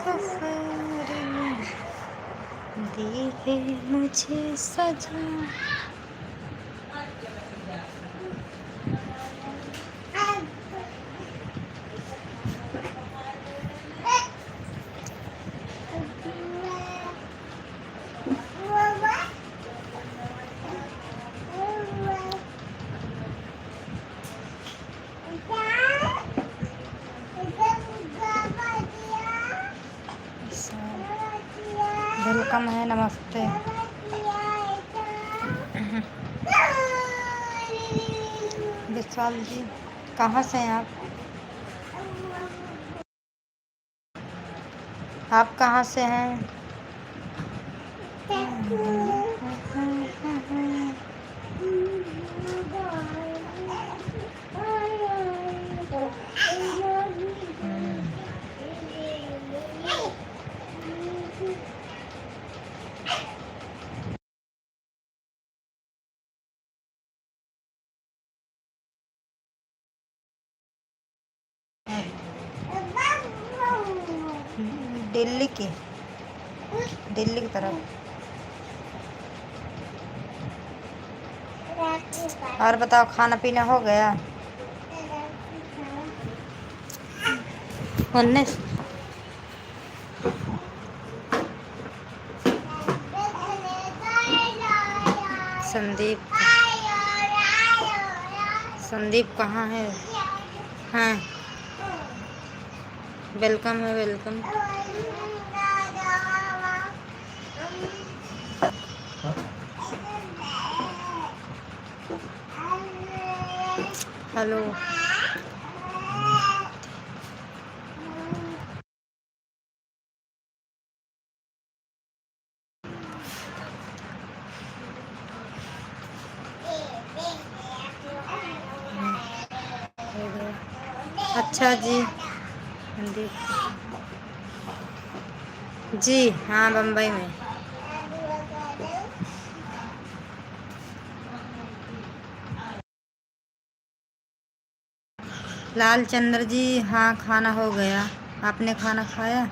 सफर में दी है मुझे सजा। वेलकम है, नमस्ते। विशाल जी, कहाँ से हैं आप? आप कहाँ से हैं? दिल्ली की तरफ। और बताओ, खाना पीना हो गया? उन्नीस संदीप कहाँ है? हाँ, वेलकम है, वेलकम। हेलो। अच्छा जी, जी हाँ, बम्बई में। लालचंद्र जी, हाँ खाना हो गया। आपने खाना खाया?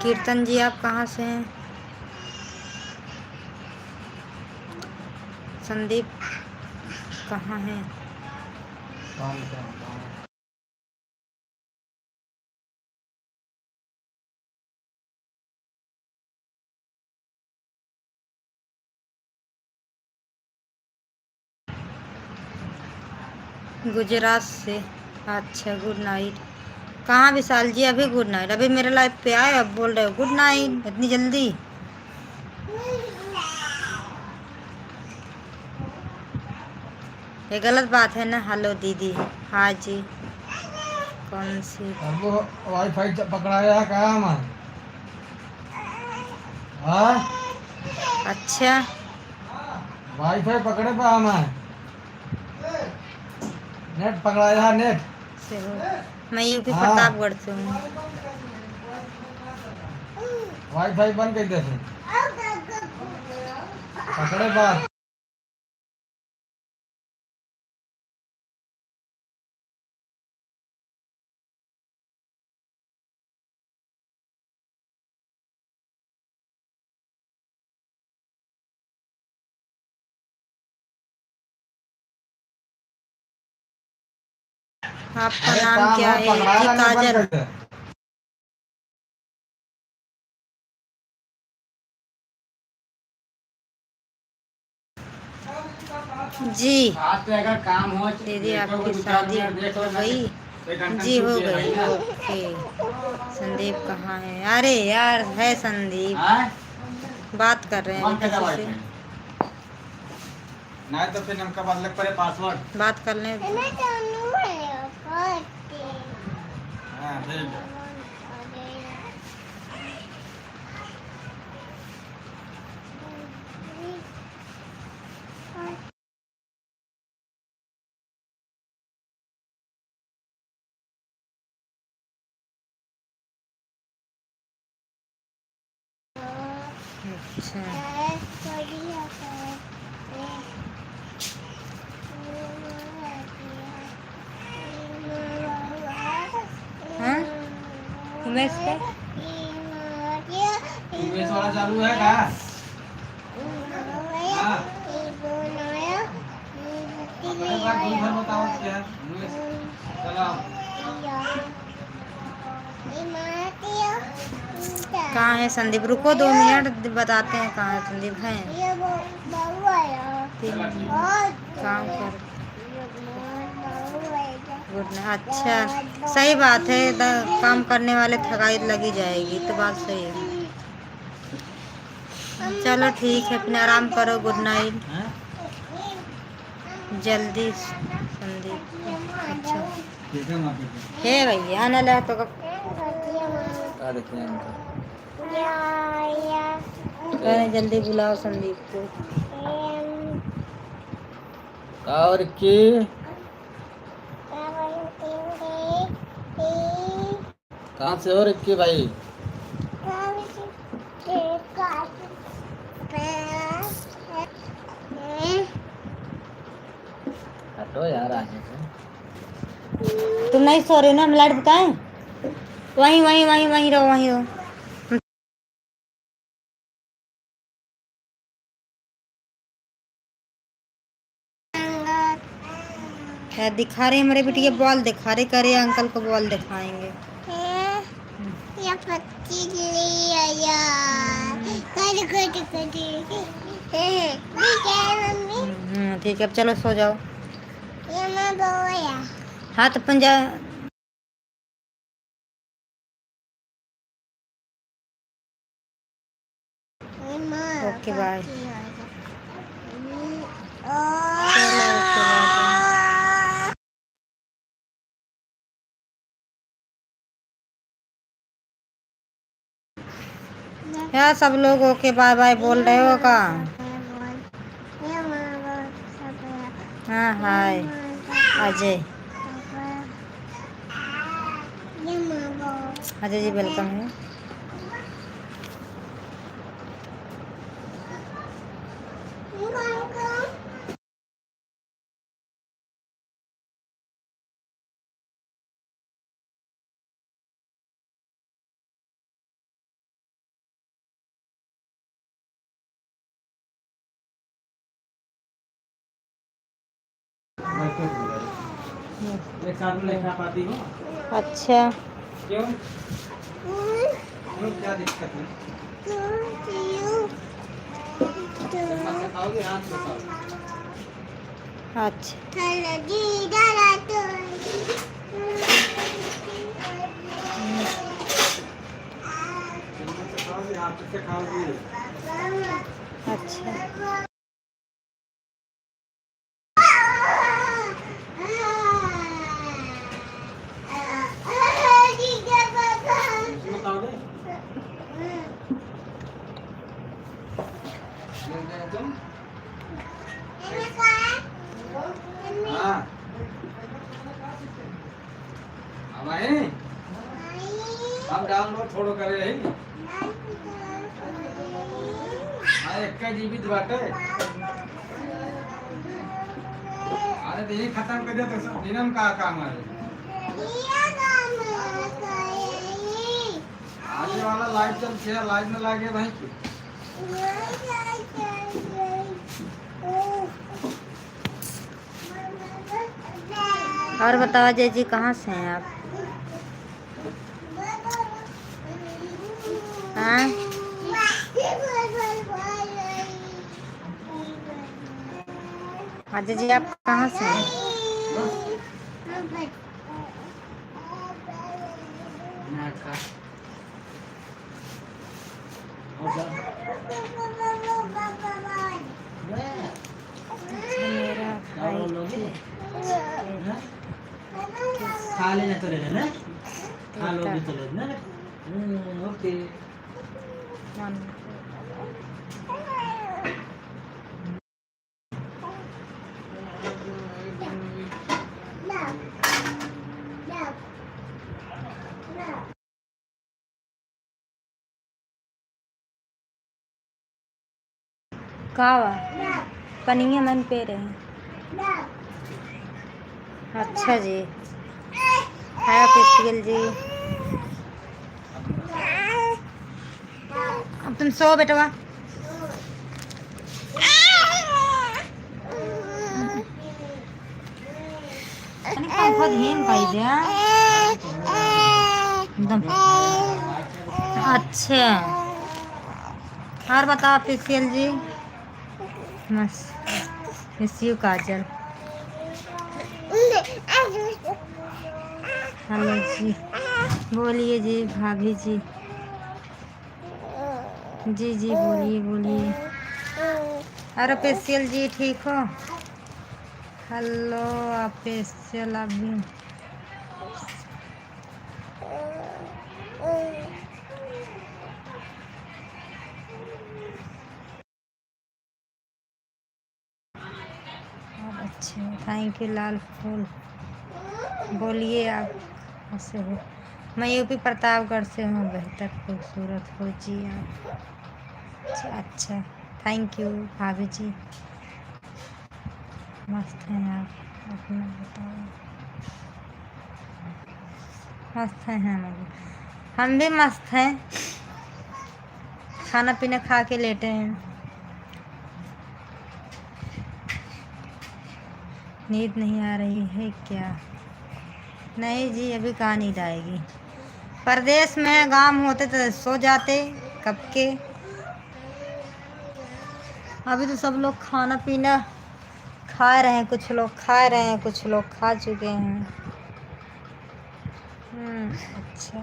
कीर्तन जी, आप कहाँ से हैं? संदीप कहाँ है? गुजरात से। अच्छा, गुड नाइट। कहाँ विशाल जी? अभी गुड नाइट? अभी मेरे लाइफ पे आए, अब बोल रहे हो गुड नाइट इतनी जल्दी? ये गलत बात है ना। हेलो दीदी। हाँ जी। कौन सी? वो वाईफाई पकड़ाया क्या मैं? अच्छा, वाईफाई पकड़े पा मैं, नेट पकड़ाया नेट। मैं यूपी हाँ, प्रतापगढ़ से हूँ। वाईफाई बंद कर दे पकड़े पा। आपका अरे नाम काम क्या है, है जी? पकड़ाया नहीं, बंद काजल। कर दे। जी आज तो अगर काम हो दीदी, आपकी शादी हो गई? जी हो गई। ओके। संदीप कहाँ है? अरे यार, है संदीप, बात कर रहे हैं अभी किसी से। नहीं तो फिर हमका बदले पड़े पासवर्ड। बात कर लें। हाँ, भेज दो। अच्छा हाँ उमेश का उमेश वाला चालू है क्या? हाँ। एक बार कोई घर बताओ क्या है? उमेश, चलो। कहाँ है संदीप? रुको 2 मिनट बताते हैं कहाँ है संदीप। है काम कर गुड नाइट। अच्छा सही बात है, काम करने वाले थकाई लगी जाएगी, तो बात सही है। चलो ठीक है, अपने आराम करो। Good night. हैं? जल्दी संदीप। अच्छा ठीक है माँ है भैया आने लगा तो क्या देखते हैं इनका? कह जल्दी बुलाओ संदीप को। और की कहाँ से हो रिक्की भाई? हटो यार आगे से। तुम नहीं सो रहे हो ना? हम लाइट बताएं? वहीं वहीं वहीं वहीं रहो, वहीं रहो। क्या दिखा रहे हमारे बेटी? बॉल दिखा रहे, करे अंकल को बॉल दिखाएंगे। या पत्ती ले आया कर कर कर ठीक है मम्मी। ठीक है, अब चलो सो जाओ। ये मैं बोया हाँ तो पंजा ओके बाय। चलो ओके बाय। यार सब लोग ओके बाय बाय बोल रहे हो का? हाँ हाय अजय। अजय जी वेलकम है। एक साथ में नहीं खा पाती हो? अच्छा क्यों? क्यों क्या दिक्कत है? चम्मच से खाओगे हाथ से खाओगे? अच्छा चम्मच से खाओगे हाथ से खाओगे? अच्छा इसमें खाओगे? ले गए तुम? हाँ अब आए? अब डाउनलोड थोड़ो करे है? हाँ एक का जीबी बाटे। अरे तो यही खत्म कर दिया तो सब दिनम का काम है। आगे वाला लाइव चल गया, लाइव में लागे भाई की। और बताओ अजय जी कहाँ से हैं आप? हाँ अजय जी आप कहाँ से हैं? मेरा भाई खा लेना तो ले लेना, खा लोगे तो ले लेना। ओके मन कहाँ पनिया मन पे रहे। अच्छा जी, है फेस्टिवल जी। अब तुम सो बेटवा। पंखा धीम पाई दिया एकदम। अच्छा, और बताओ फेस्टिवल जी। मस्त, मिस यू काजल। हेलो जी, बोलिए जी भाभी जी। जी जी बोलिए बोलिए। अरे पेशियल जी ठीक हो? हेलो आप पेशियल अभी। अच्छा, थैंक यू लाल फूल। बोलिए आप कहाँ से हो? मैं यूपी प्रतापगढ़ से हूँ। बेहतर खूबसूरत हो जी आप। अच्छा, थैंक यू भाभी जी। मस्त हैं आप, अपना बताओ। मस्त हैं हम भी मस्त हैं। खाना पीना खा के लेटे हैं। नींद नहीं आ रही है क्या? नहीं जी, अभी कहाँ नींद आएगी। परदेश में गांव होते तो सो जाते कब के। अभी तो सब लोग खाना पीना खा रहे हैं, कुछ लोग खा रहे हैं, कुछ लोग खा चुके हैं। अच्छा,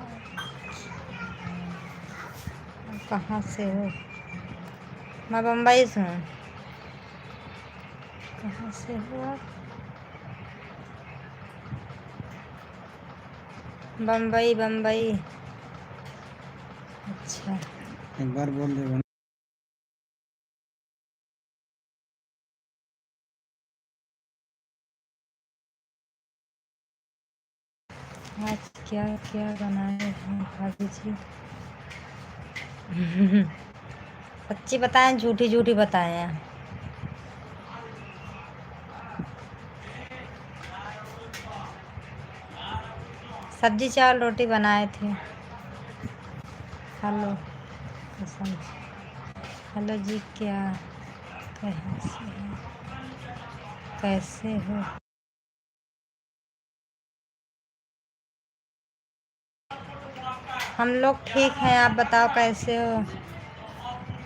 कहाँ से हो? मैं बम्बई से हूँ। कहाँ से हो आप? बम्बई बम्बई। अच्छा, एक बार बोल दे। आज क्या क्या बनाए हैं भाभी जी? सच्ची बताएं झूठी झूठी बताएं? सब्जी चावल रोटी बनाए थे। हेलो कसम। हेलो जी, क्या कैसे हो? हम लोग ठीक हैं, आप बताओ कैसे हो?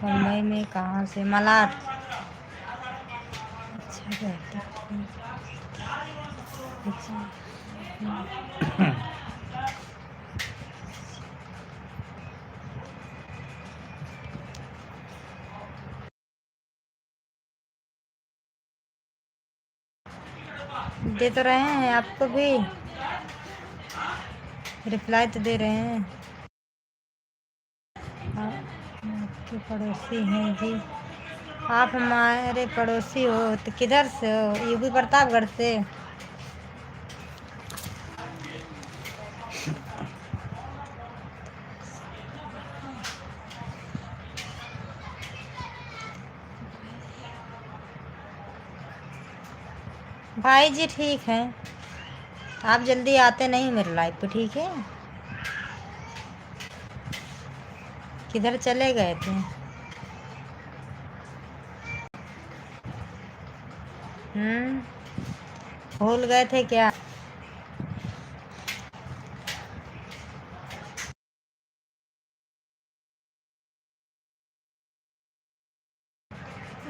मुंबई में कहाँ से? मलाड। अच्छा रहता ठीक। दे तो रहे हैं आपको भी, रिप्लाई तो दे रहे हैं। आपके पड़ोसी हैं जी। आप हमारे पड़ोसी हो तो किधर से हो? यूपी प्रतापगढ़ से। भाई जी ठीक है, आप जल्दी आते नहीं मेरे लाइफ पे, ठीक है? किधर चले गए थे? भूल गए थे क्या?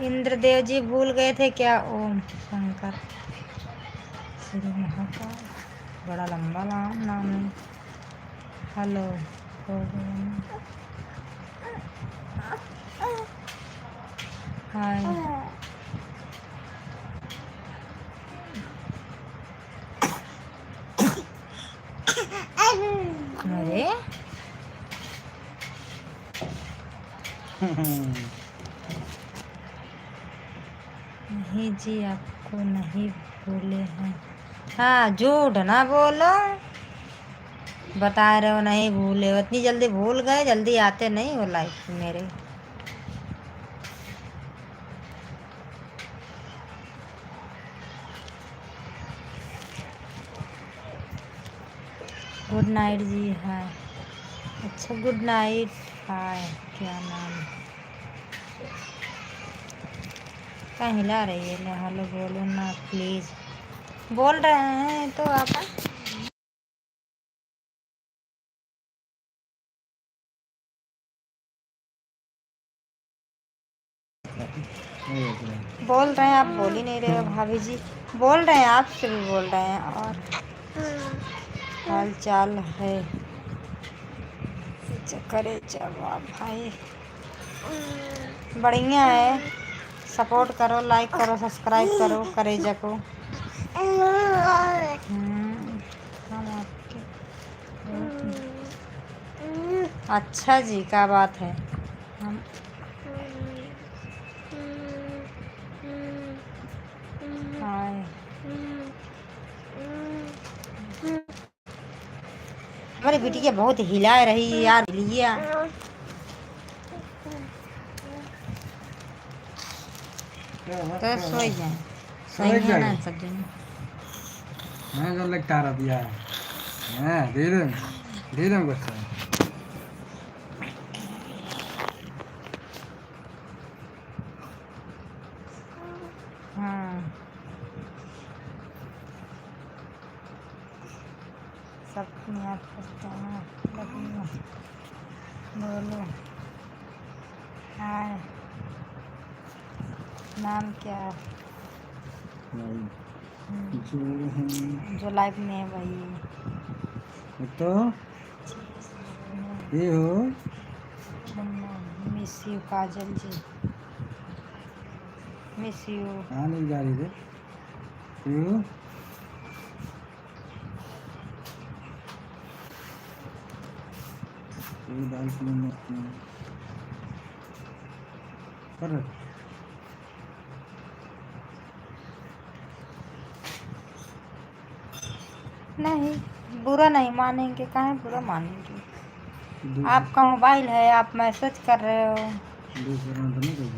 इंद्रदेव जी भूल गए थे क्या? ओम शंकर श्री महाकाल, बड़ा लंबा नाम है। Hello hi. अरे नहीं जी, आपको नहीं भूले हैं। हाँ, झूठ ना बोलो। बता रहे हो नहीं भूले हो, इतनी जल्दी भूल गए? जल्दी आते नहीं हो लाइफ में मेरे। गुड नाइट जी। हाय। अच्छा गुड नाइट। हाय। क्या नाम? क्या हिला रही है? ले हेलो बोलो ना प्लीज। बोल रहे हैं तो आप। बोल रहे हैं आप बोल ही नहीं रहे हो भाभी जी। बोल रहे हैं आपसे भी बोल रहे हैं। और हाल चाल है? करे जवाब भाई बढ़िया है। सपोर्ट करो, लाइक करो, सब्सक्राइब करो करेजा को। हम आपके अच्छा जी, क्या बात है। हम हाय। हमारी बिटिया बहुत हिला रही है यार। लिया तो सोई जाए। सही है ना सब जन। मैं जो लगता रहा दिया है दे दूँ कुछ। हाँ सब याद करते हैं। बोलो। हाय। नाम क्या है? जो लाइफ में है वही। तो ये हो miss you Kajal ji. Miss you. हाँ नहीं जा रही थे यू दाल कर नहीं बुरा नहीं मानेंगे। काहे बुरा मानेंगे? आपका मोबाइल है, आप मैसेज कर रहे हो। दूसरा तो नहीं कर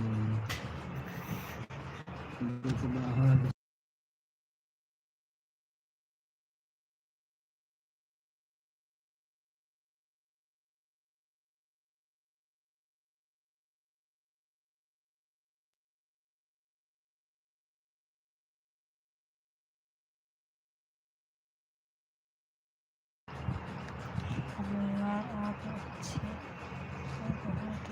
अल्लाह आप अच्छे बहुत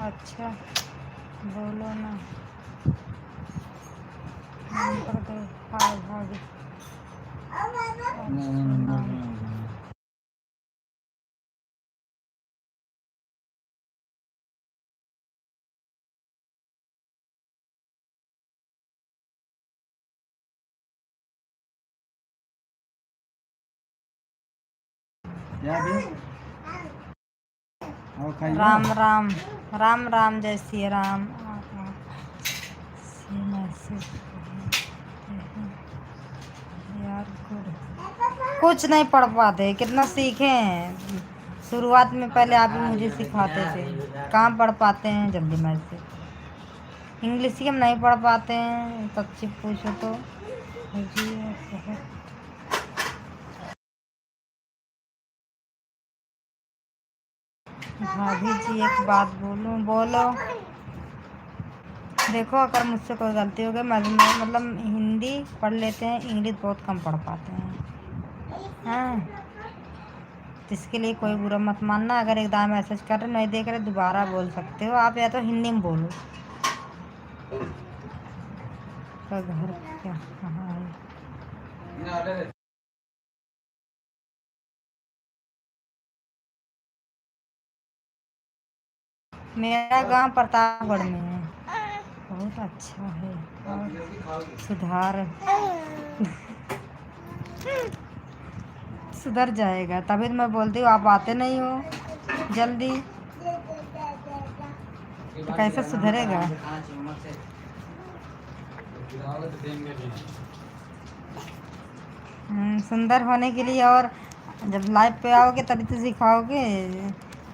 अच्छा बोलो ना। नाम पर दो। हाय भाभी। नाम क्या भी और खाइए राम राम। राम राम जय श्री राम। यार कुछ नहीं पढ़ पाते। कितना सीखे हैं। शुरुआत में पहले आप ही मुझे सिखाते थे। कहाँ पढ़ पाते हैं जल्दी में से। इंग्लिश ही हम नहीं पढ़ पाते हैं। सच्ची पूछो तो जी बहुत। भाभी जी एक बात बोलूं? बोलो। देखो अगर मुझसे कोई गलती हो गई, मतलब हिंदी पढ़ लेते हैं, इंग्लिश बहुत कम पढ़ पाते हैं। हाँ तो इसके लिए कोई बुरा मत मानना। अगर एक दाम मैसेज कर रहे नहीं देख रहे दोबारा बोल सकते हो आप, या तो हिंदी में बोलो। तो घर क्या कहाँ है? मेरा गांव प्रतापगढ़ में है। बहुत अच्छा है। और सुधार सुधर जाएगा। तभी तो मैं बोलती हूँ आप आते नहीं हो जल्दी। तो कैसे सुधरेगा? सुंदर होने के लिए। और जब लाइव पे आओगे तभी तो सिखाओगे।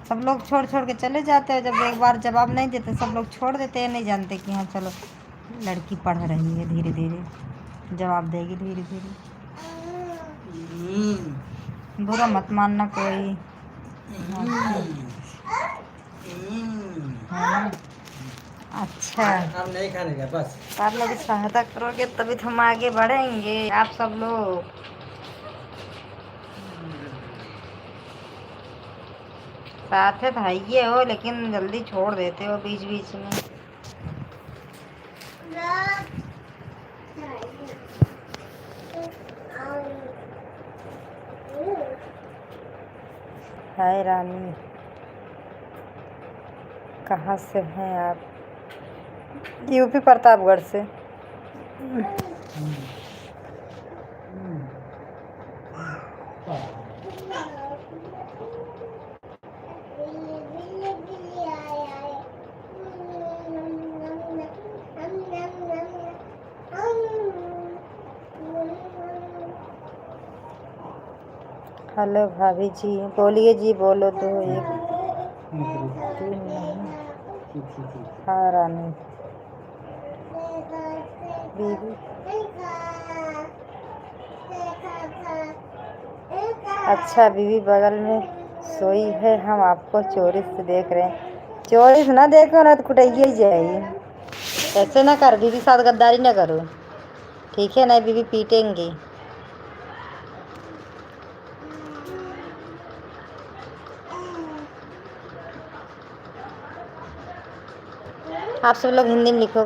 सब लोग छोड़ छोड़ के चले जाते हैं। जब एक बार जवाब नहीं देते सब लोग छोड़ देते हैं, नहीं जानते कि हाँ चलो लड़की पढ़ रही है, धीरे धीरे जवाब देगी, धीरे धीरे। बुरा मत मानना कोई, है ना? अच्छा, अब नहीं खाने का बस। आप लोग सहायता करोगे तभी तो हम आगे बढ़ेंगे, आप सब लोग। साथ में भाइये हो लेकिन जल्दी छोड़ देते हो बीच बीच में। हाय रानी, कहाँ से हैं आप? यूपी प्रतापगढ़ से। हेलो भाभी जी, बोलिए जी, बोलो दो एक तीन नहीं। हाँ रानी, बीबी। अच्छा, बीबी बगल में सोई है, हम आपको चोरी से देख रहे हैं। चोरी से ना देखो ना तो कुटैया ही जाएगी। ऐसे ना कर, बीबी साथ गद्दारी ना करो, ठीक है? नहीं बीबी पीटेंगी। आप सब लोग हिंदी में लिखो,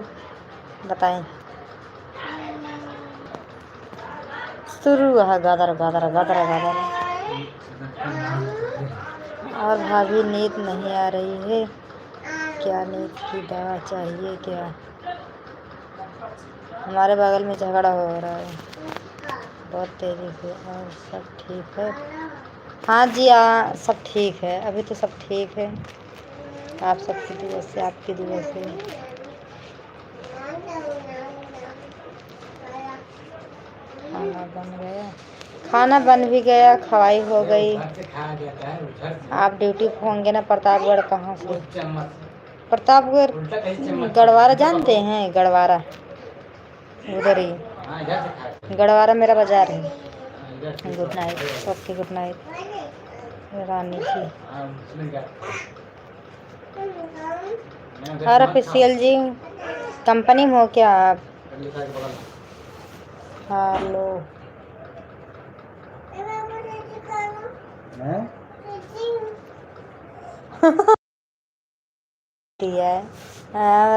बताएं। शुरू है गदर गदर गदर गदर। और भाभी नींद नहीं आ रही है क्या? नींद की दवा चाहिए क्या? हमारे बगल में झगड़ा हो रहा है बहुत तेज़ी से। और सब ठीक है? हाँ जी, हाँ सब ठीक है, अभी तो सब ठीक है। आप सबकी दुआ से, आपकी दुआ से। खाना बन गया? खाना बन भी गया, खवाई हो गई। आप ड्यूटी पे होंगे ना प्रतापगढ़? कहाँ से? प्रतापगढ़ गढ़वारा जानते हैं? गढ़वारा उधर ही, गढ़वारा मेरा बाजार है। Good night, okay good night Rani ji. और ऑफिशियल जी, कंपनी में हो क्या आप? हेलो,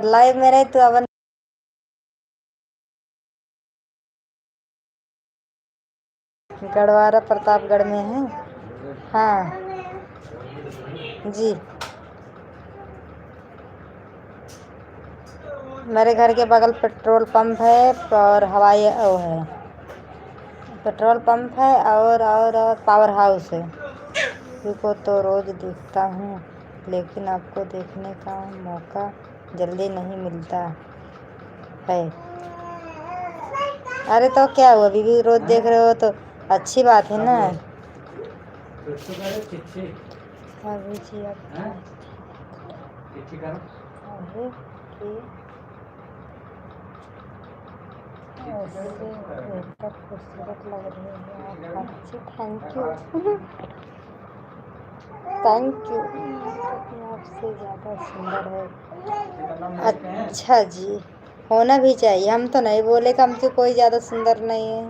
लाइव में रहे तो अब गढ़वारा प्रतापगढ़ में है। हाँ जी, मेरे घर के बगल पेट्रोल पंप है और हवाई वो है, पेट्रोल पंप है और पावर हाउस है। को तो रोज़ देखता हूँ लेकिन आपको देखने का मौका जल्दी नहीं मिलता है। अरे तो क्या हुआ, बीबी रोज़ देख रहे हो तो अच्छी बात है ना। अभी जी आप खूबसूरत लग रही है आप, अच्छी। थैंक यू थैंक यू, आपसे ज़्यादा सुंदर है। अच्छा जी, होना भी चाहिए, हम तो नहीं बोले कि हमसे कोई ज़्यादा सुंदर नहीं है।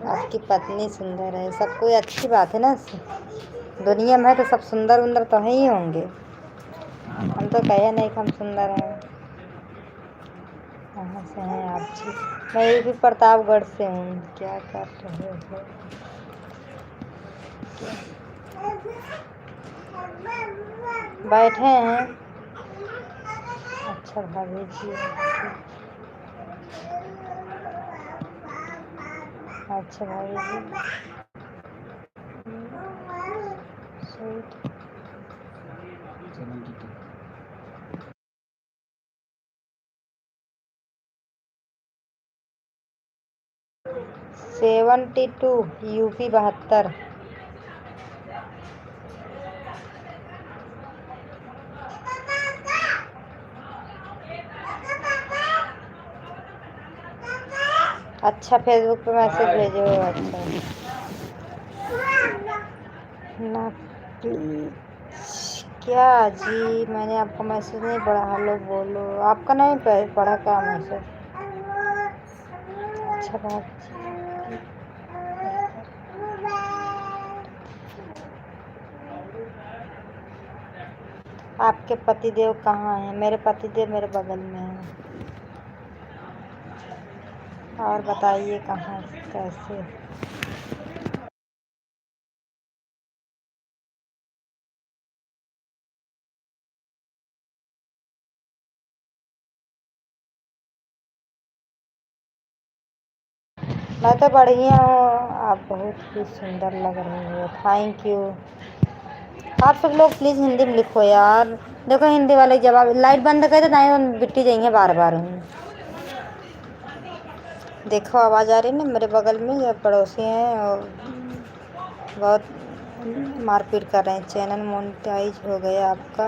आपकी पत्नी सुंदर है, सब कोई अच्छी बात है ना। दुनिया में तो सब सुंदर उंदर तो ही होंगे, हम तो कहे नहीं कि हम सुंदर हैं। कहाँ से हैं आप जी? मैं भी प्रतापगढ़ से हूँ। क्या कर रहे हो? बैठे हैं। अच्छा भाभी जी, अच्छा भाभी जी, स्वीट। 72 यूपी 72। अच्छा फेसबुक पे मैसेज भेजो। अच्छा ना प्लीज। क्या जी, मैंने आपका मैसेज नहीं पढ़ा। हेलो बोलो, आपका नहीं पढ़ा क्या मैसेज? अच्छा बात। आपके पतिदेव कहाँ हैं? मेरे पतिदेव मेरे बगल में हैं। और बताइए कहाँ कैसे? मैं तो बढ़िया हूँ, आप बहुत ही सुंदर लग रही हो। Thank you. आप सब लोग प्लीज़ हिंदी में लिखो यार। देखो हिंदी वाले जवाब, लाइट बंद कर दे नहीं बिट्टी जाएंगे बार बार। देखो आवाज़ आ रही है ना, मेरे बगल में जो पड़ोसी हैं और बहुत मारपीट कर रहे हैं। चैनल मोनेटाइज हो गया आपका।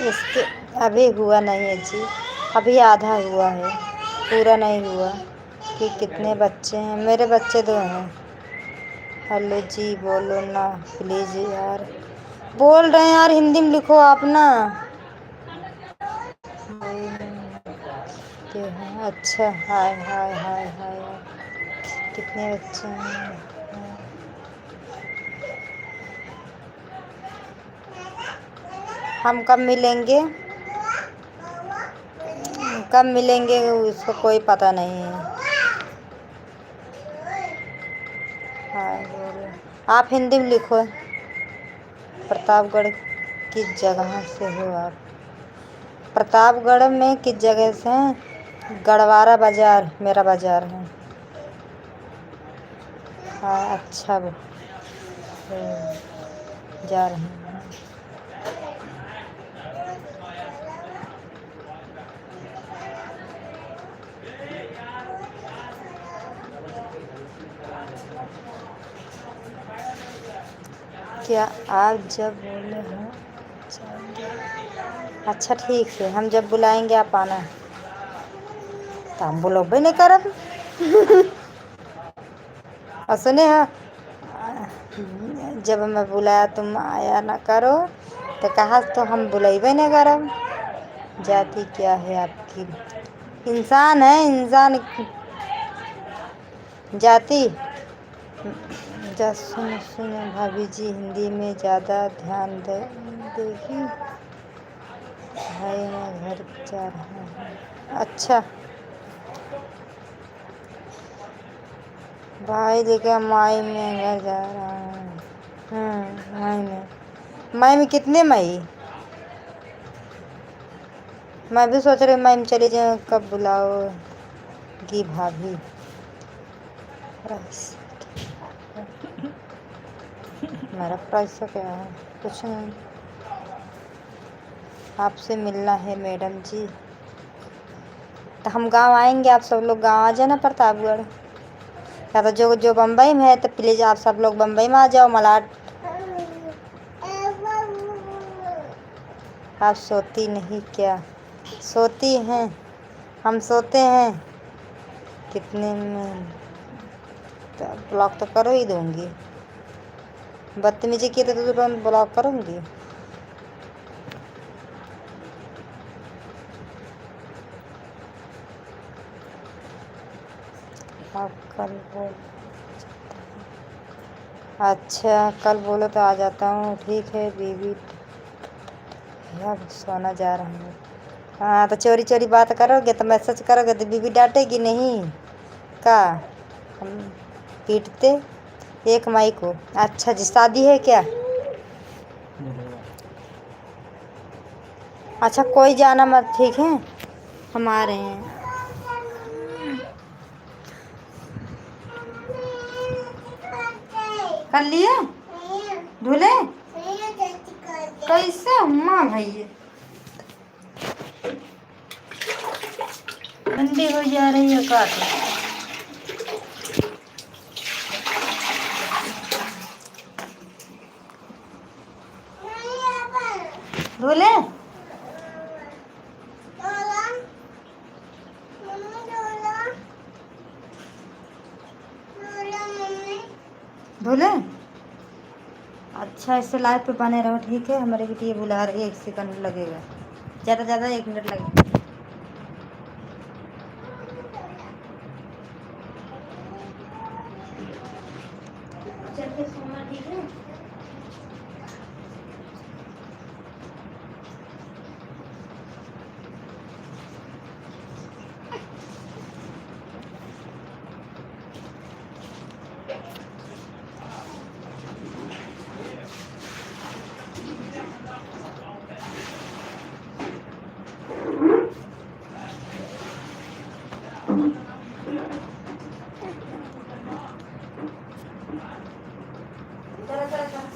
इसके अभी हुआ नहीं है जी, अभी आधा हुआ है, पूरा नहीं हुआ। कि कितने बच्चे हैं? मेरे बच्चे 2 हैं। हेलो जी बोलो ना प्लीज़ यार। बोल रहे हैं यार, हिंदी में लिखो आप ना। ये है अच्छा। हाय हाय हाय हाय। कितने बच्चे हैं? हम कब मिलेंगे? कब मिलेंगे उसको कोई पता नहीं है। हाय बोलो। आप हिंदी में लिखो। प्रतापगढ़ किस जगह से हो आप? प्रतापगढ़ में किस जगह से हैं? गढ़वारा बाज़ार मेरा बाज़ार है। हाँ अच्छा जा रहे हैं। क्या आप जब बोले हो अच्छा ठीक है, हम जब बुलाएंगे आप आना। तो हम बुलाबे नहीं करब। और सुने हो, जब मैं बुलाया तुम आया ना करो तो कहा तो हम बुलाइबे नहीं करब। जाति क्या है आपकी? इंसान है इंसान। जाति सुनो सुनो भाभी जी, हिंदी में ज़्यादा ध्यान देगी। भाई मैं घर जा रहा हूँ। अच्छा भाई देखा माई में घर जा रहा हूँ। माई में कितने मई? मैं भी सोच रही माई में चली जाऊँ। कब बुलाओगी भाभी? मेरा प्राइस क्या है? कुछ नहीं। आपसे मिलना है मैडम जी। तो हम गांव आएंगे, आप सब लोग गांव आ जाना प्रतापगढ़। या तो जो बम्बई में है तो प्लीज़ आप सब लोग बम्बई में आ जाओ। मलाट आप सोती नहीं क्या? सोती हैं, हम सोते हैं। कितने में? तो ब्लॉक तो करो ही दूँगी। बदतमीजी की तो तुरंत ब्लॉक करूँगी। आप कल बोल। अच्छा कल बोलो तो आ जाता हूँ। ठीक है बीबी, अब सोना जा रहा हूँ। हाँ तो चोरी चोरी बात करोगे तो मैसेज करोगे तो बीबी डांटेगी नहीं का? हम पीटते 1 मई को। अच्छा जी शादी है क्या? अच्छा कोई जाना मत, ठीक है हम आ रहे हैं। कर लिए धुले कैसे माँ भैया? ठंडी हो जा रही है काट। बोले अच्छा, इससे लाइव पे बने रहो, ठीक है। हमारे बेटी ये बुला रही है, 1 सेकंड लगेगा, ज़्यादा ज़्यादा 1 मिनट लगेगा। चल के सोना, ठीक है। चलो चलो चलो।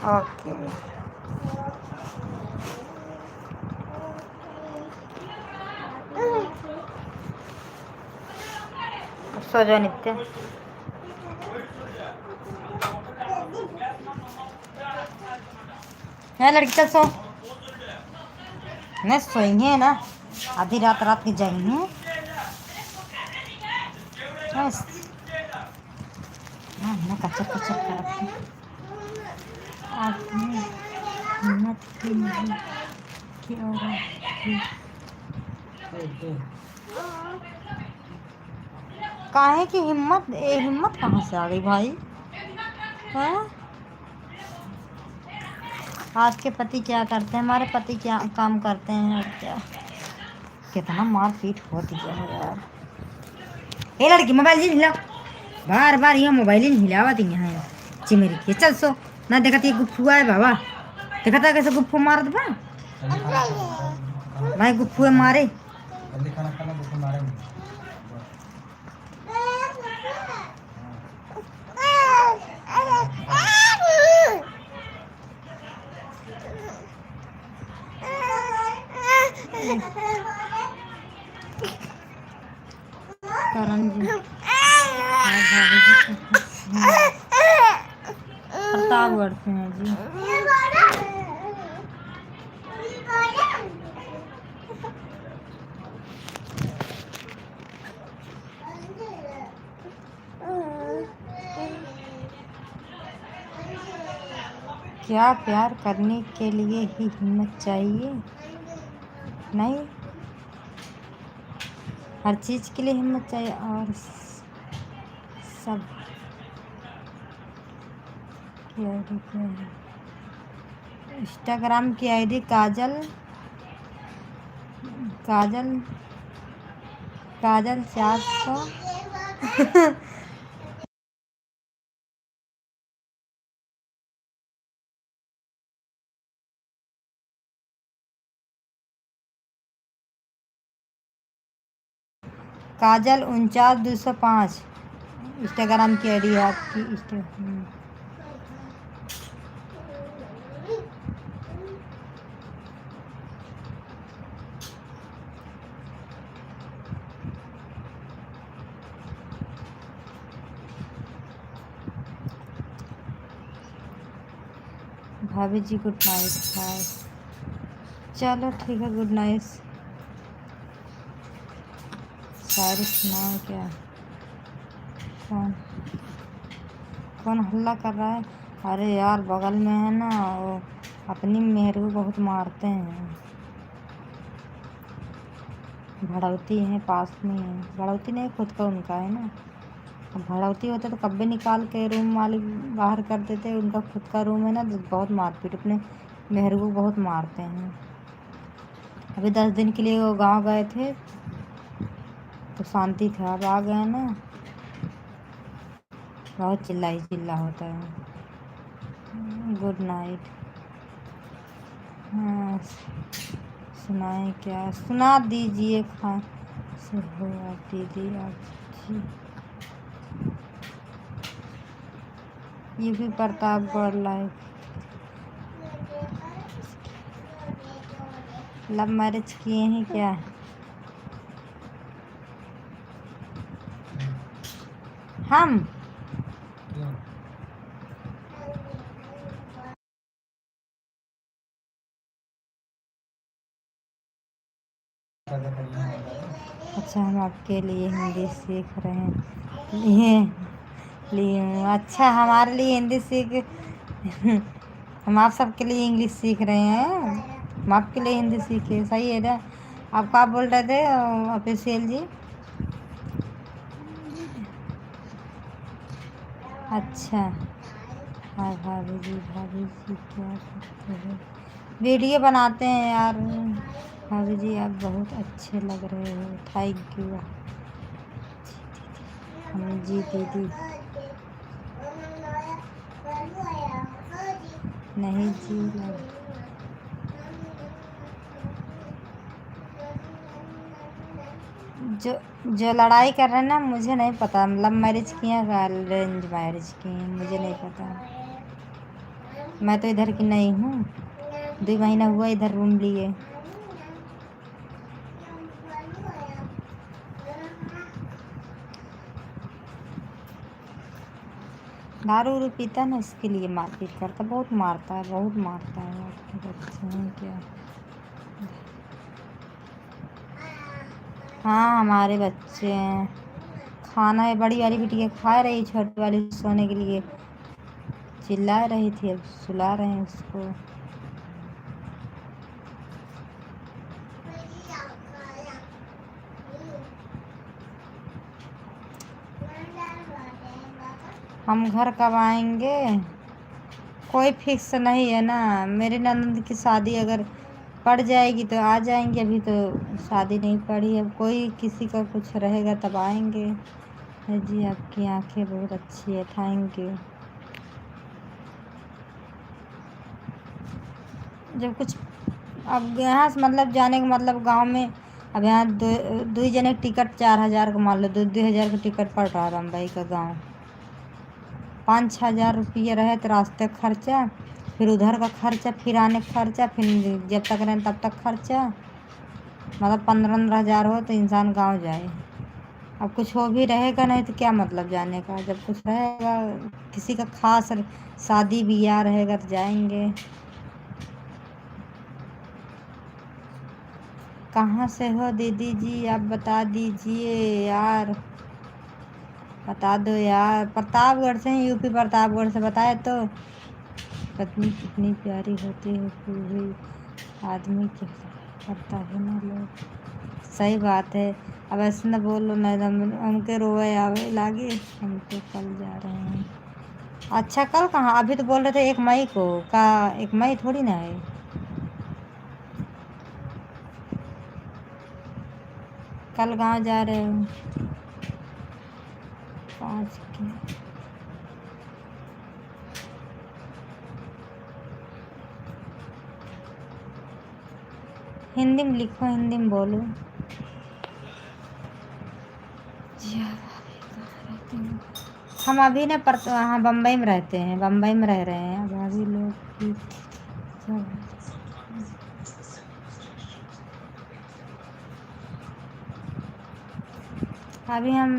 ओके, अब सो जाओ नित्य। है लड़की, चल सो। नहीं सोएंगे ना, आधी रात रात की जाएंगे। बस हाँ ना, कचर कचर कर आदमी हिम्मत की नहीं कि काहे की हिम्मत, हिम्मत कहाँ से आ गई भाई? हाँ, आपके पति क्या करते हैं? हमारे पति क्या काम करते हैं? और क्या, कितना मार पीट होती है यार। ये लड़की मोबाइल जी हिलाओ, बार बार ये मोबाइल ही हिलावत यहाँ चिमेरी के। चल सो ना, देखा ये गुफ्फुआ है बाबा, देखा था कैसे गुफ्फू मारत बा भाई, गुफ्फुए मारे। करण जी प्रताप करते हैं जी। क्या प्यार करने के लिए ही हिम्मत चाहिए? नहीं, हर चीज़ के लिए हिम्मत चाहिए। और सब की आईडी क्या है? इंस्टाग्राम की आईडी काजल काजल काजल 400 काजल 49205 इंस्टाग्राम की आईडी है आपकी। भाभी जी गुड नाइट। हाय, चलो ठीक है, गुड नाइट। शायरी सुनाओ क्या? कौन कौन हल्ला कर रहा है? अरे यार, बगल में है ना, वो अपनी मेहर को बहुत मारते हैं। भड़ौती है पास में है, भड़ौती नहीं, खुद का उनका है ना। अब भड़ौती होता तो कब्बे निकाल के रूम मालिक बाहर कर देते। उनका खुद का रूम है ना, तो बहुत मारपीट, अपने मेहर को बहुत मारते हैं। अभी 10 दिन के लिए वो गांव गए थे तो शांति था, अब आ गए ना, बहुत चिल्ला होता है। Good night. हाँ, सुनाए क्या? सुना दीजिए। खा से हो आप दीदी, आप ये भी प्रतापगढ़ लाइफ। लव मैरिज किए हैं क्या? हम क्यों? अच्छा, हम आपके लिए हिंदी सीख रहे हैं। लिए लिए हूँ। अच्छा, हमारे लिए हिंदी सीख हम आप सबके लिए इंग्लिश सीख रहे हैं। हम आपके लिए हिंदी सीखे, सही है ना? आप क्या बोल रहे थे ऑफिशियल जी? अच्छा। हाँ भाभी जी क्या करते हैं? वीडियो बनाते हैं यार। भाभी जी आप बहुत अच्छे लग रहे हो, थैंक यू। हम जी दीदी नहीं जी लग जो जो लड़ाई कर रहे हैं ना, मुझे नहीं पता लव मैरिज किए या अरेंज मैरिज किए, मुझे नहीं पता। मैं तो इधर की नहीं हूँ, 2 महीना हुआ इधर रूम लिए। दारू उरू पीता है ना, इसके लिए मारपीट करता, बहुत मारता है, बहुत मारता है। आपके बच्चे हैं क्या? हाँ हमारे बच्चे हैं। खाना है, बड़ी वाली बिटिया खा रही, छोटी वाली सोने के लिए चिल्ला रही थी, अब सुला रहे हैं उसको। हम घर कब आएंगे? कोई फिक्स नहीं है ना। मेरे ननद की शादी अगर पड़ जाएगी तो आ जाएंगे, अभी तो शादी नहीं पड़ी है। कोई किसी का कुछ रहेगा तब आएंगे। जी आपकी आंखें बहुत अच्छी है, थैंक यू। जब कुछ अब यहाँ से मतलब जाने का मतलब गांव में, अब यहाँ दो जने की टिकट 4,000 का, मान लो 2,000 का टिकट पड़ रहा है बम्बई का गांव। 5-6 हज़ार रुपये रहे तो रास्ते का खर्चा, फिर उधर का खर्चा, फिर आने का खर्चा, फिर जब तक रहें तब तक खर्चा, मतलब 15-15 हज़ार हो तो इंसान गांव जाए। अब कुछ हो भी रहेगा नहीं तो क्या मतलब जाने का? जब कुछ रहेगा, किसी का खास शादी ब्याह रहेगा तो जाएंगे। कहाँ से हो दीदी जी आप बता दीजिए यार, बता दो यार। प्रतापगढ़ से हैं, यूपी प्रतापगढ़ से। बताए तो पत्नी कितनी प्यारी होती है, पूरी आदमी के करता है ना लोग। सही बात है। अब ऐसे न बोलो ना, हमके रोए आवे लागे। हम तो कल जा रहे हैं। अच्छा कल कहाँ? अभी तो बोल रहे थे 1 मई को। का 1 मई थोड़ी ना है। कल गाँव जा रहे हो? 5 के। हिंदी में लिखो, हिंदी में बोलो। जी आप अभी कहाँ रहते हो? हम अभी ना हाँ बम्बई में रहते हैं, बम्बई में रह रहे हैं। अब अभी लोग की सब अभी हम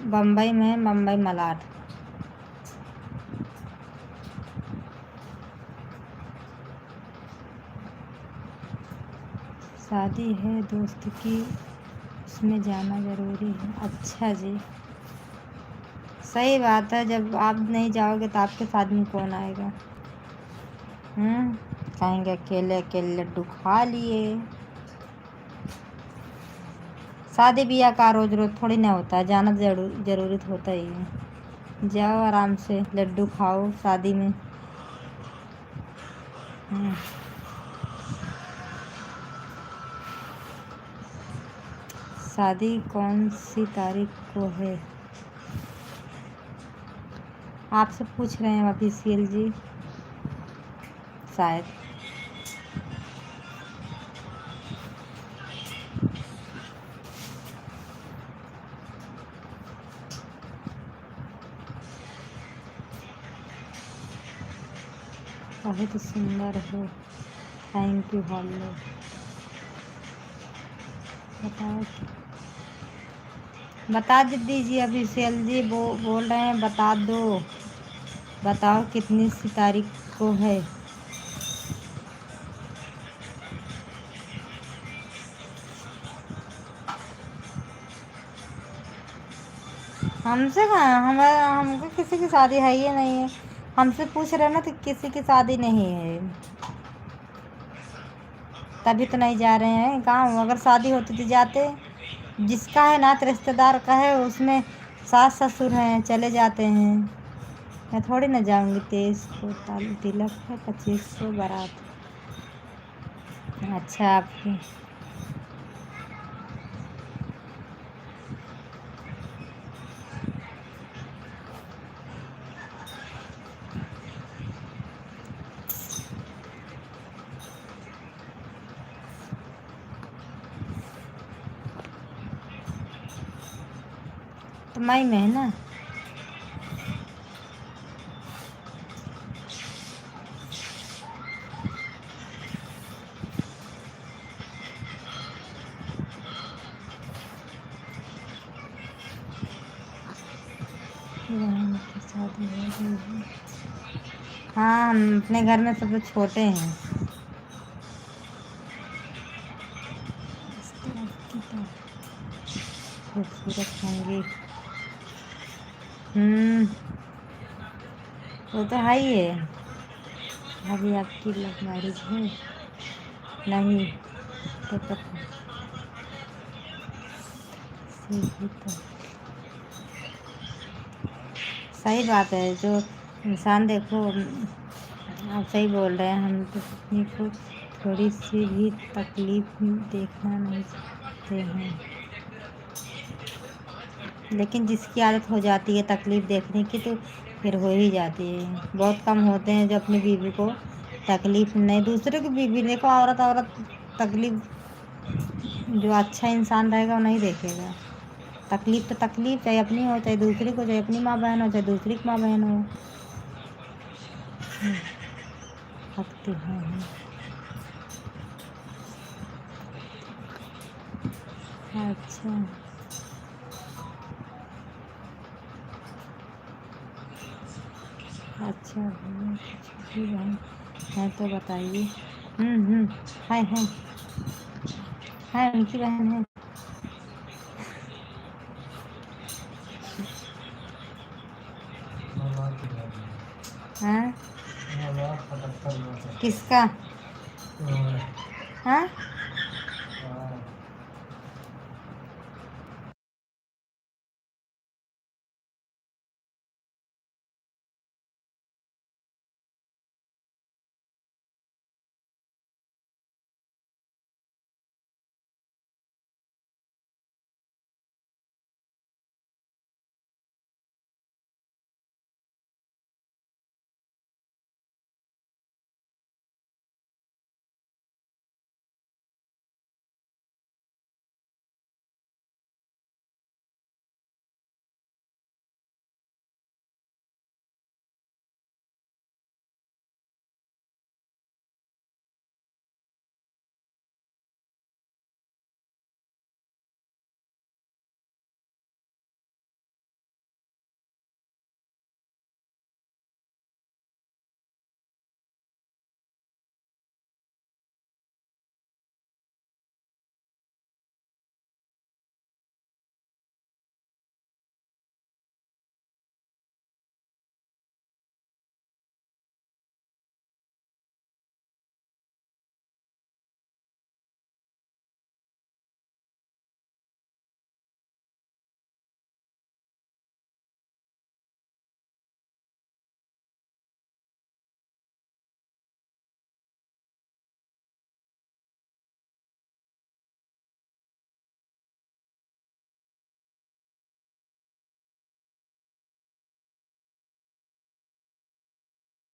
बम्बई में हैं, बम्बई मलाड। शादी है दोस्त की, उसमें जाना ज़रूरी है। अच्छा जी, सही बात है। जब आप नहीं जाओगे तो आपके साथ में कौन आएगा? कहेंगे अकेले अकेले लड्डू खा लिए। शादी ब्याह का रोज रोज थोड़ी ना होता है, जाना जरूरी तो होता ही है। जाओ आराम से लड्डू खाओ शादी में। हम्म, शादी कौन सी तारीख को है? आपसे पूछ रहे हैं ऑफिशियल जी, शायद। बहुत सुंदर हो, थैंक यू हम लोग। बताओ, बता दीजिए। अभी सेल जी बोल रहे हैं बता दो। बताओ कितनी सी तारीख को है। हमसे कहाँ, हमारे हमको किसी की शादी है ही नहीं है। हमसे पूछ रहे ना तो किसी की शादी नहीं है, तभी तो नहीं जा रहे हैं गाँव। अगर शादी होती तो जाते। जिसका है नात रिश्तेदार का है, उसमें सास ससुर हैं, चले जाते हैं। मैं थोड़ी ना जाऊंगी। 23 को तिलक है, 25 को बारात। अच्छा आपकी तो मई में है ना। बहन की शादी हो गई है। हाँ, हम अपने घर में सब लोग छोटे हैं। इस तरह की तो खूबसूरत होंगी। वो तो है ही है। अभी आपकी लव मैरिज है नहीं तो पता सीधी तो सही बात है। जो इंसान देखो, आप सही बोल रहे हैं। हम तो अपनी को थोड़ी सी भी तकलीफ देखना नहीं चाहते हैं, लेकिन जिसकी आदत हो जाती है तकलीफ देखने की तो फिर हो ही जाती है। बहुत कम होते हैं जो अपनी बीवी को तकलीफ नहीं, दूसरे की बीवी देखो, औरत औरत तकलीफ, जो अच्छा इंसान रहेगा वो नहीं देखेगा। तकलीफ तो तकलीफ, चाहे अपनी हो चाहे दूसरी को, चाहे अपनी माँ बहन हो चाहे दूसरी की माँ बहन हो। भक्ति है। अच्छा, अच्छा भैया छोटी बहन है तो बताइए। है है उनकी बहन है। हाँ, किसका? हाँ,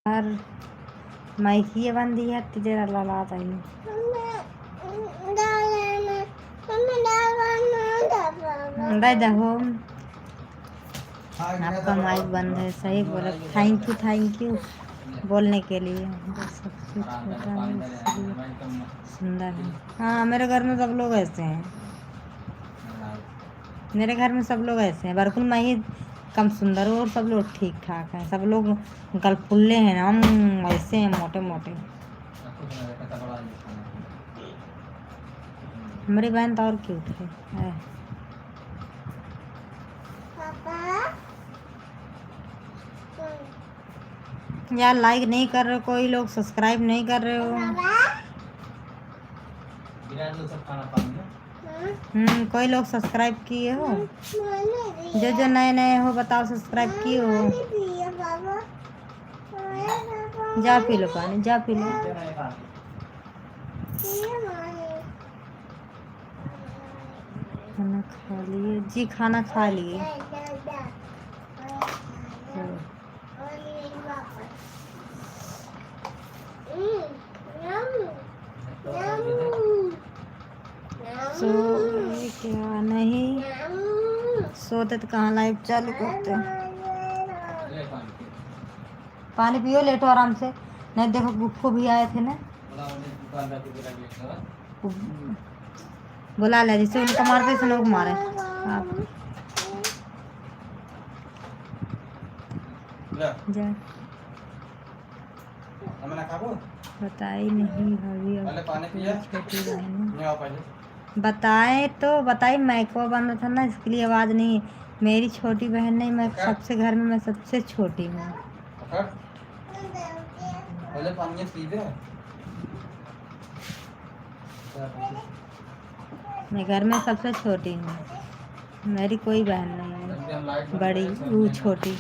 और माइकी बंदी है तेरा लाला ताई। दे दहो, आपका माइक बंद है। सही बोला। थैंक यू बोलने के लिए। बस सब कुछ छोटा है इसलिए सुंदर है। हाँ, मेरे घर में सब लोग ऐसे हैं। मेरे घर में सब लोग ऐसे हैं, बरकुल मैं ही कम सुंदर हूँ और सब लोग ठीक ठाक हैं। सब लोग गलफुल्ले हैं ना, हम ऐसे हैं मोटे मोटे। मेरी बहन तो और क्यूट है। यार लाइक नहीं कर रहे हो कोई लोग, सब्सक्राइब नहीं कर रहे हो। कोई लोग सब्सक्राइब किए हो? जो जो नए नए हो बताओ, सब्सक्राइब किए हो? जा पी लो पानी, जा पी लो। खाना खा लिए जी, खाना खा लिए। सो क्या नहीं सोते तो कहाँ लाइव चालू करते हैं। पानी पियो, लेटो आराम से। नहीं देखो गुफ्फू भी आए थे ना, बुला ले जिसे उनका मारते से लोग मारे आप। जा बताई नहीं भाभी, अब छोटी बहन बताए तो बताई, माइको बंद था ना इसके लिए आवाज़ नहीं। मेरी छोटी बहन नहीं, मैं सबसे घर में मैं सबसे छोटी हूँ। मैं घर में सबसे छोटी हूँ, मेरी कोई बहन नहीं है बड़ी, वो छोटी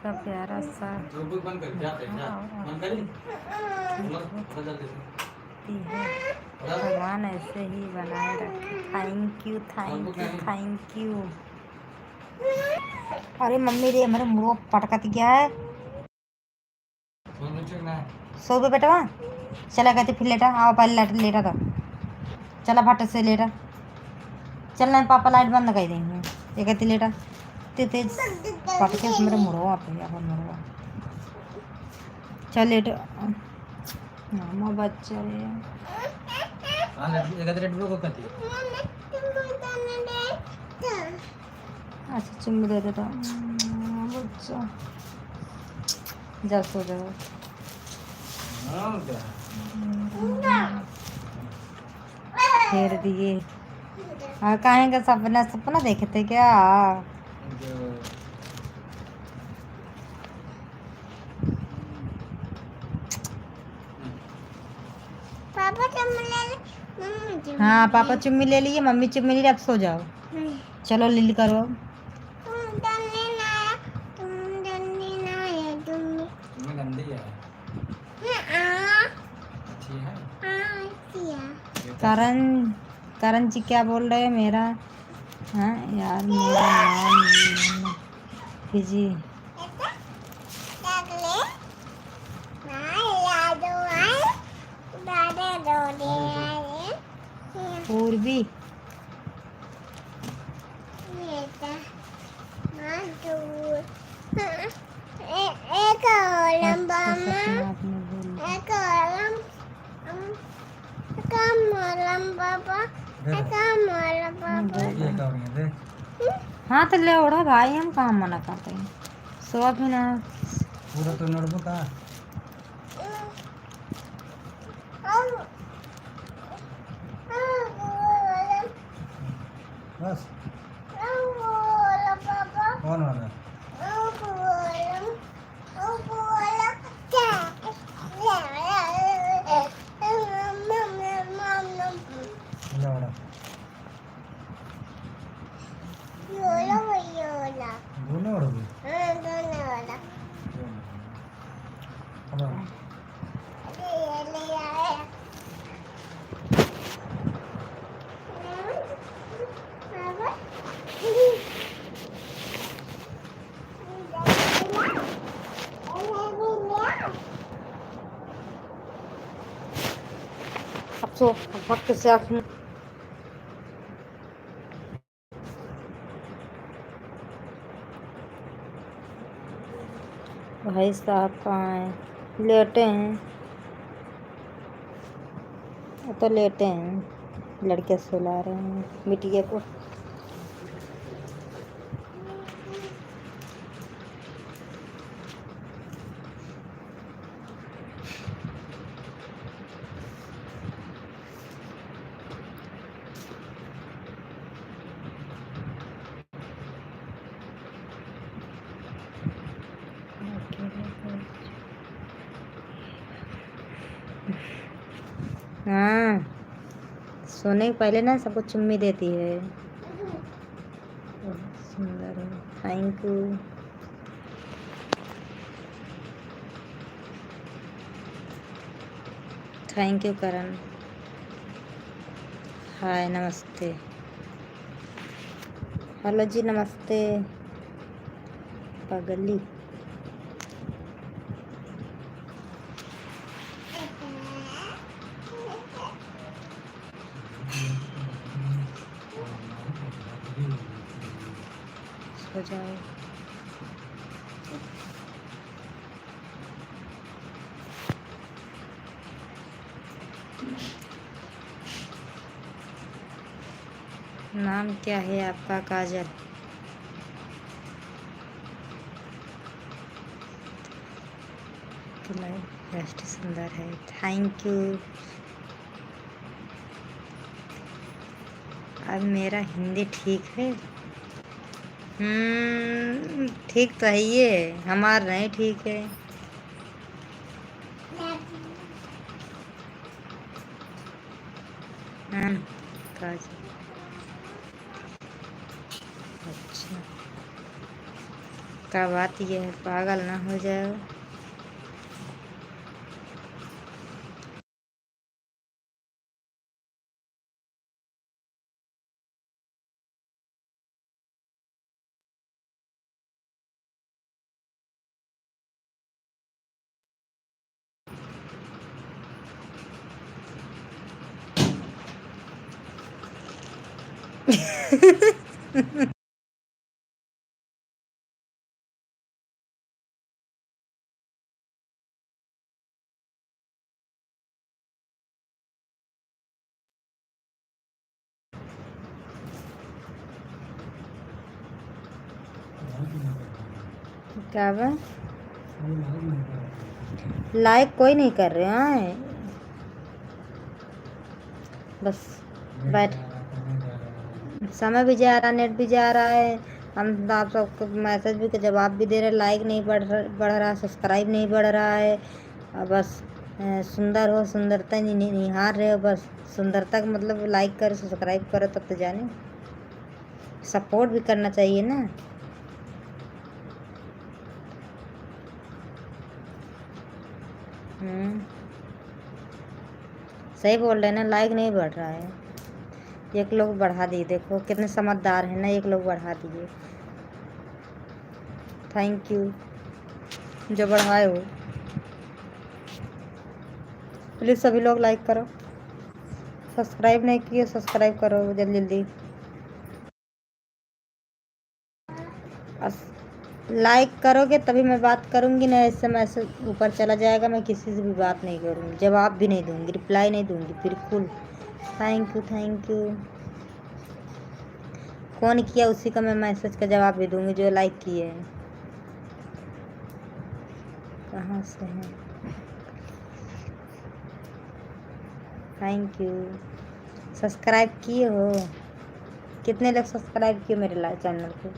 का प्यारा सा भगवान ऐसे ही बनाए रखे। Thank you thank you thank you. अरे मम्मी रे मेरे मुँह पटकती क्या है? सो पे बेटा चला कहते फिर लेटा। आओ पहले लेटा था, चला फट से लेटा। चलना पापा लाइट बंद कर देंगे। ये कहती लेटा तेज पटके मेरे मुड़वा पे अपन मुड़वा। चल लेट मामा बच्चा रे। अच्छा चुम्मी दे देता बच्चा, जा सो जाओ। फेर दिए कहें का सपना सपना देखे थे क्या? पापा चुम्मी ले ले। हाँ पापा चुम्मी ले लिए, मम्मी चुम्मी ले ली। अब सो जाओ, चलो लिली करो। करण करण जी क्या बोल रहे हैं मेरा? हाँ यार मेरा नाम फिजी। पूर्वी एक लंबा हाँ तो ले ओढ़ा भाई, हम कहाँ मना करते हैं। सो भी ना पूरा तो नड़बो का बस कौन वाला दोनों उड़ोगे? अब सो वक्त से आप भाई साहब कहाँ हैं? लेटे हैं, वो तो लेटे हैं। लड़के सुला रहे हैं बिटिया को। हाँ, सोने के पहले ना सबको चुम्मी देती है। बहुत सुंदर है। Thank you. थैंक यू करण। हाय, नमस्ते। हेलो जी, नमस्ते पगली। सो जाओ। नाम क्या है आपका? काजल। बेस्ट सुंदर है। Thank you. अब मेरा हिंदी ठीक है? ठीक तो है, ये हमारा नहीं ठीक है। काजल। अच्छा, का बात ये है, पागल ना हो जाओ। क्या बा? लाइक कोई नहीं कर रहे हैं, बस बैठ। समय भी जा रहा, नेट भी जा रहा है। हम आप सबको मैसेज भी के जवाब भी दे रहे, लाइक नहीं बढ़ रहा, सब्सक्राइब नहीं बढ़ रहा है। बस सुंदर हो, सुंदरता निहार रहे हो, बस सुंदरता का मतलब लाइक करो, सब्सक्राइब करो, तब तो जाने। सपोर्ट भी करना चाहिए ना। सही बोल रहे हैं ना, लाइक नहीं बढ़ रहा है। एक लोग बढ़ा दिए, देखो कितने समझदार हैं ना, एक लोग बढ़ा दिए। थैंक यू जो बढ़ाए हो। प्लीज़ सभी लोग लाइक करो, सब्सक्राइब नहीं किए सब्सक्राइब करो जल्दी जल्दी। लाइक करोगे तभी मैं बात करूँगी, ना इससे मैसेज ऊपर चला जाएगा। मैं किसी से भी बात नहीं करूँगी, जवाब भी नहीं दूँगी, रिप्लाई नहीं दूँगी बिल्कुल। Thank you thank you. कौन किया उसी का मैं मैसेज का जवाब भी दूँगी, जो लाइक किए हैं। कहाँ से है? Thank you. सब्सक्राइब किए हो? कितने लोग सब्सक्राइब किए मेरे चैनल को?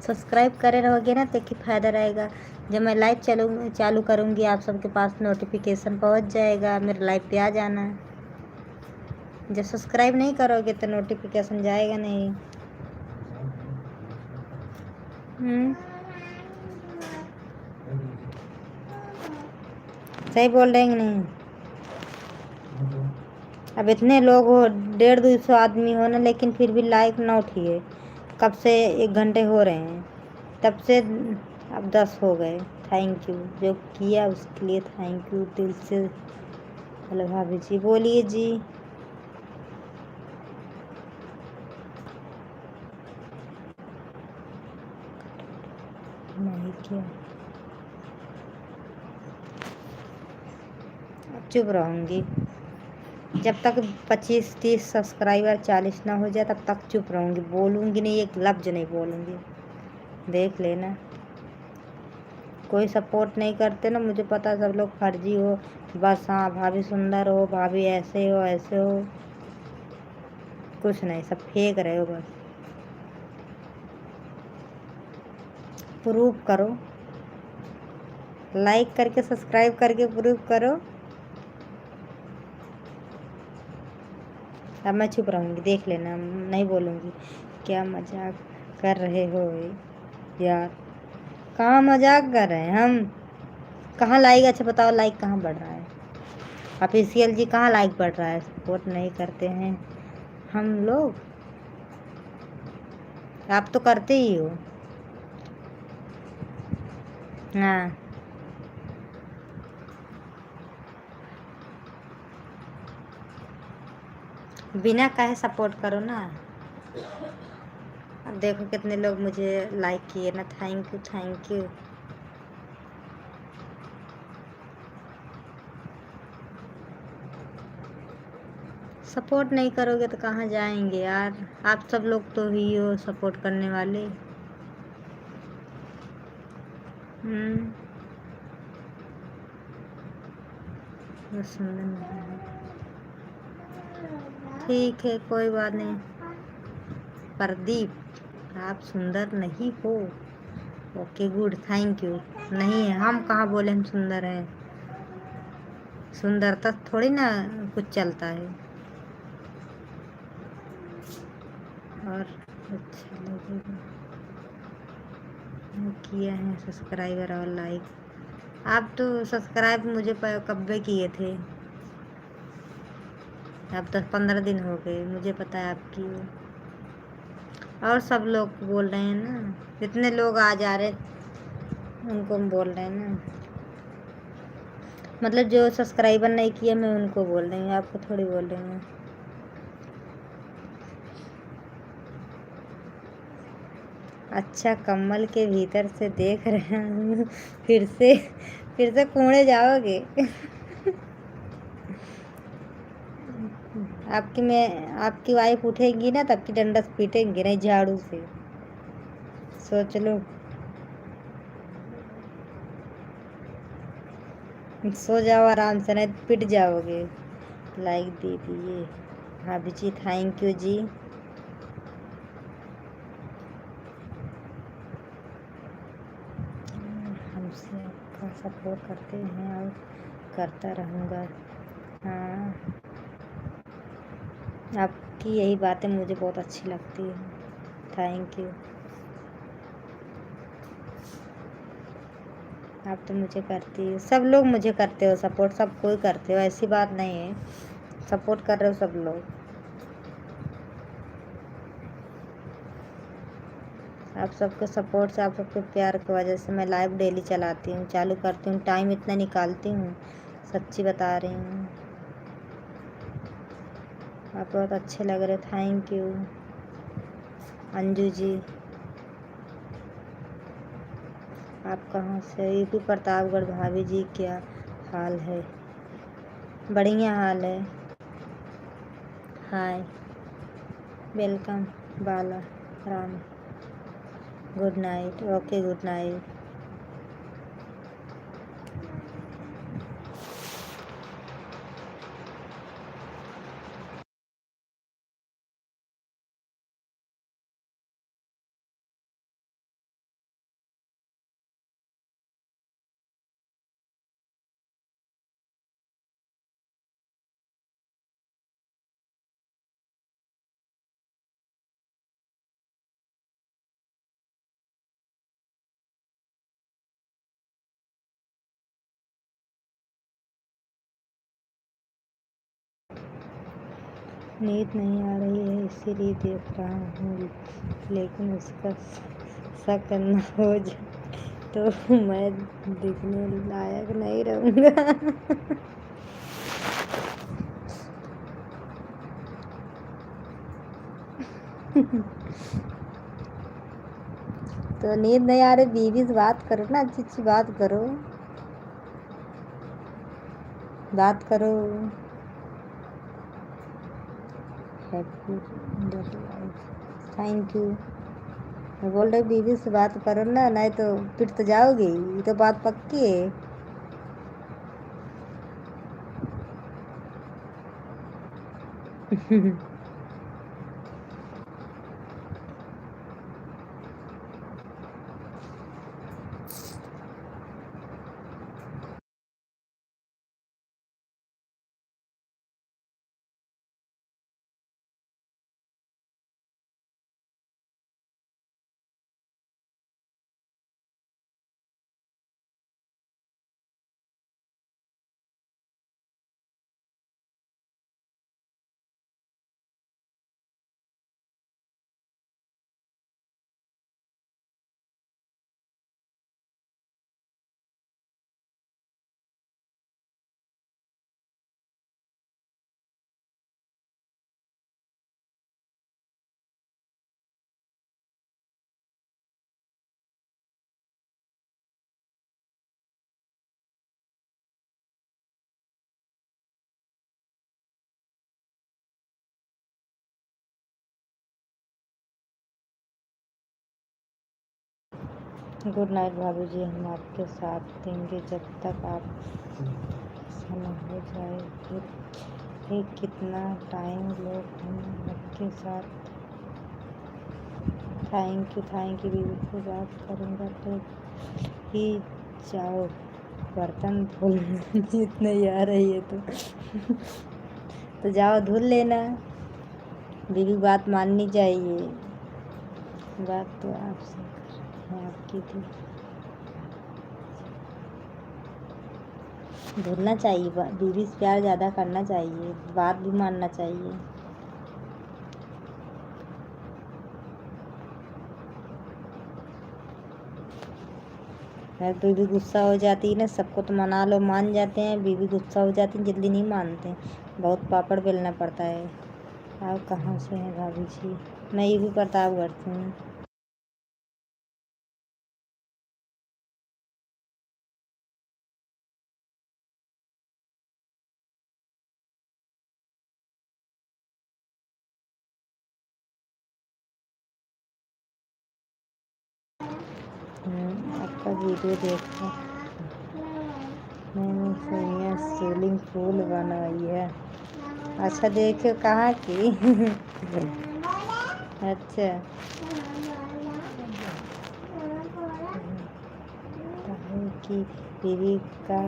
सब्सक्राइब करे रहोगे ना तो क्या फ़ायदा रहेगा। जब मैं लाइव चालू करूँगी आप सबके पास नोटिफिकेशन पहुँच जाएगा, मेरे लाइव पे आ जाना। जब सब्सक्राइब नहीं करोगे तो नोटिफिकेशन जाएगा नहीं। सही बोल रहे हैं कि नहीं? अब इतने लोग हो, 150-200 आदमी हो ना, लेकिन फिर भी लाइक ना उठिए। कब से 1 घंटे हो रहे हैं, तब से अब 10 हो गए। थैंक यू जो किया उसके लिए, थैंक यू दिल से। हेलो भाभी जी, बोलिए जी। नहीं क्या, चुप रहूँगी। जब तक 25-30 सब्सक्राइबर 40 ना हो जाए तब तक चुप रहूँगी, बोलूँगी नहीं, एक लफ्ज़ नहीं बोलूँगी। देख लेना, कोई सपोर्ट नहीं करते ना, मुझे पता सब लोग फर्जी हो, बस हाँ भाभी सुंदर हो, भाभी ऐसे हो ऐसे हो, कुछ नहीं, सब फेंक रहे हो बस। प्रूफ करो, लाइक करके सब्सक्राइब करके प्रूफ करो। अब मैं चुप रहूँगी, देख लेना, नहीं बोलूँगी। क्या मजाक कर रहे हो यार, कहाँ मजाक कर रहे हैं हम? कहाँ लाइक, अच्छा बताओ लाइक कहाँ बढ़ रहा है? ऑफिशियल जी कहाँ लाइक बढ़ रहा है? सपोर्ट नहीं करते हैं हम लोग, आप तो करते ही हो। हाँ, बिना कहे सपोर्ट करो ना। अब देखो कितने लोग मुझे लाइक किए ना, thank you thank you. Support नहीं करोगे तो कहाँ जाएंगे यार? आप सब लोग तो ही हो सपोर्ट करने वाले। बस सुंदर नहीं है। ठीक है कोई बात नहीं। प्रदीप, आप सुंदर नहीं हो। Okay good, thank you. नहीं है, हम कहाँ बोले हम सुंदर हैं? सुंदरता थोड़ी ना कुछ चलता है। और अच्छा लगेगा किया है सब्सक्राइबर और लाइक। आप तो सब्सक्राइब मुझे कब्बे किए थे, अब 10-15 दिन हो गए, मुझे पता है आपकी हो। और सब लोग बोल रहे हैं ना, जितने लोग आ जा रहे उनको हम बोल रहे हैं ना, मतलब जो सब्सक्राइबर नहीं किया मैं उनको बोल रही हूँ, आपको थोड़ी बोल रही हूँ। अच्छा, कमल के भीतर से देख रहे हैं। फिर से कूड़े जाओगे। आपकी वाइफ उठेगी ना तब की डंडा से पीटेंगे, नहीं झाड़ू से, सोच लो। सो जाओ आराम से, नहीं तो पिट जाओगे। लाइक दे दिए भाभी जी, थैंक यू जी। हमसे आपका सपोर्ट करते हैं और करता रहूँगा। हाँ, आपकी यही बातें मुझे बहुत अच्छी लगती हैं, थैंक यू। आप तो मुझे करती हो, सब लोग मुझे करते हो सपोर्ट, सब कोई करते हो, ऐसी बात नहीं है, सपोर्ट कर रहे हो सब लोग। आप सबके सपोर्ट से, आप सबके प्यार की वजह से मैं लाइव डेली चलाती हूँ, चालू करती हूँ, टाइम इतना निकालती हूँ, सच्ची बता रही हूँ। आप बहुत अच्छे लग रहे, थैंक यू अंजू जी। आप कहाँ से? यूपी प्रतापगढ़। भाभी जी क्या हाल है? बढ़िया हाल है। Hi, welcome Bala Ram, good night. Okay good night. नींद नहीं आ रही है इसीलिए देख रहा हूँ, लेकिन उसका शक न हो जाए तो मैं दिखने लायक नहीं रहूँगा। तो नींद नहीं आ रही, बीवी से बात करो ना, अच्छी अच्छी बात करो, बात करो। Happy life. Thank you. मैं बोल रही बीवी से बात करो ना, नहीं तो पिट तो जाओगी, ये तो बात पक्की है। गुड नाइट भाभी जी, हम आपके साथ देंगे जब तक आप ऐसा न हो जाए। फिर कितना टाइम लोग हम आपके साथ। थैंक यू बीवी से बात करूँगा तो ही जाओ, बर्तन धुल इतने आ रही है तो जाओ धुल लेना। बीवी बात माननी चाहिए, बात तो आपसे है आपकी थी। धुलना चाहिए, बीवी से प्यार ज़्यादा करना चाहिए, बात भी मानना चाहिए। अगर बीवी गुस्सा हो जाती है ना, सबको तो मना लो मान जाते हैं, बीवी गुस्सा हो जाती है जल्दी नहीं मानते हैं, बहुत पापड़ बेलना पड़ता है। आप कहाँ से हैं भाभी जी? मैं ये भी प्रतापगढ़ से हूँ। आपका वीडियो देखा मैंने, सोनिया स्विमिंग पूल बनवाई है। अच्छा देखो कहाँ की? अच्छा कि बीवी का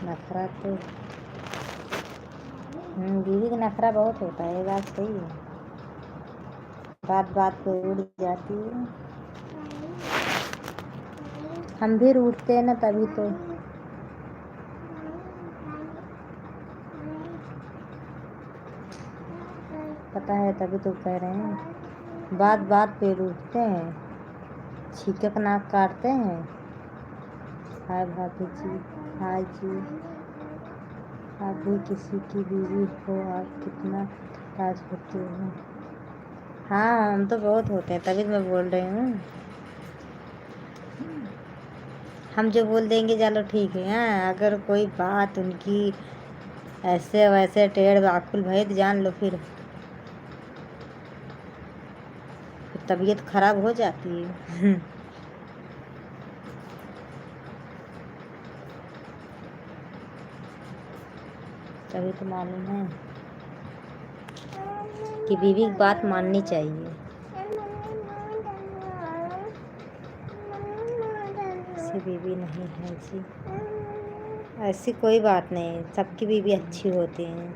नखरा तो बीवी का नखरा बहुत होता है, ये बात सही है, बात बात पे उड़ जाती है। हम भी रूठते हैं ना, तभी तो। पता है, तभी तो कह रहे हैं, बात बात पे रूठते हैं, छीके का नाक काटते हैं। हाय भाभी जी, हाय जी। आप भी किसी की बीवी हो, आप कितना राज होते हो? हाँ हम तो बहुत होते हैं, तभी तो मैं बोल रही हूँ। हम जो बोल देंगे चलो ठीक है। हाँ अगर कोई बात उनकी ऐसे वैसे टेढ़ बाकुल भई तो जान लो फिर तबीयत खराब हो जाती है। तभी तो मालूम है कि बीवी की बात माननी चाहिए। ऐसी बीवी नहीं है जी, ऐसी कोई बात नहीं, सबकी बीवी अच्छी होती हैं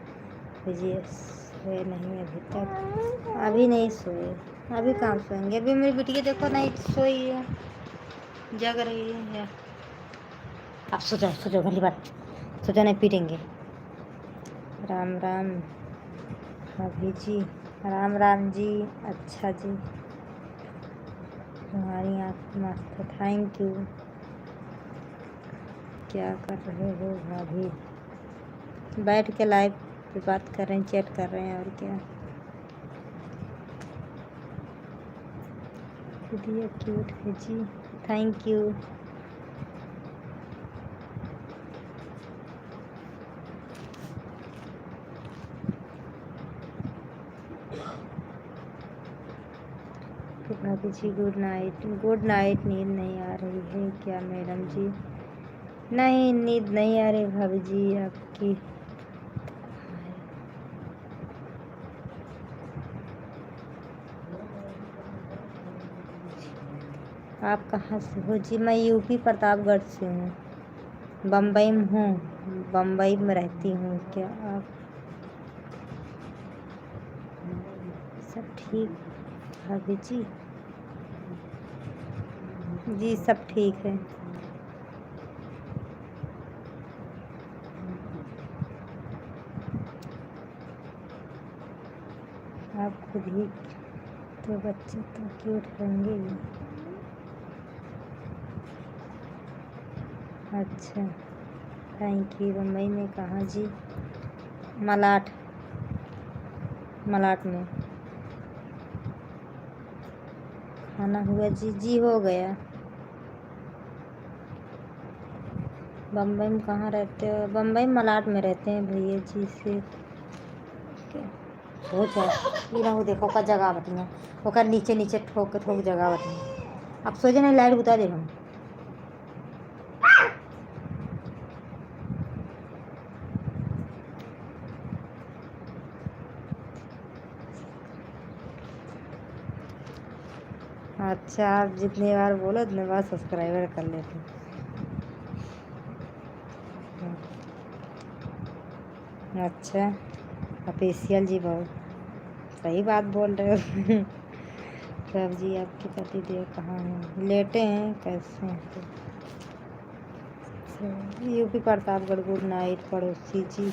जी। सोए नहीं अभी तक? अभी नहीं सोए, अभी कहाँ सोएंगे, अभी मेरी बिटिया देखो नहीं सोई है, जग रही है। या अब सो जाओ भली बात, सो जाओ नहीं पीटेंगे। राम राम भाभी जी, राम राम जी। अच्छा जी, तुम्हारी आँख मस्त है, थैंक यू। क्या कर रहे हो भाभी? बैठ के लाइव पे बात कर रहे हैं, चैट कर रहे हैं, और क्या। खुद क्यूट है जी, थैंक यू। भाभी जी गुड नाइट। Good night. नींद नहीं आ रही है क्या मैडम जी? नहीं, नींद नहीं आ रही भाभी जी आपकी। आप कहाँ से हो जी? मैं यूपी प्रतापगढ़ से हूँ। बम्बई में हूँ, बम्बई में रहती हूँ। क्या आप सब ठीक भाभी जी? जी सब ठीक है। आप खुद ही तो बच्चे तो क्यूट होंगे ही। अच्छा, थैंक यू। बम्बई में कहाँ जी? मलाट, मलाट में। खाना हुआ जी? जी हो गया। बम्बई में कहाँ रहते हो? बम्बई में मलाट में रहते हैं भैया जी से। हो जाए ना, वो देखो का जगह बतिया ओकर नीचे नीचे ठोक ठोक जगह बतिया। अब सोचे नहीं लाइट बुता दे हम। अच्छा, आप जितनी बार बोलो उतने बार सब्सक्राइबर कर लेते। अच्छा, ऑफिशियल जी बहुत सही बात बोल रहे हो। सब जी आपके पति देव कहाँ हैं? लेटे हैं। कैसे हैं? यूपी प्रतापगढ़। गुड नाइट पड़ोसी जी।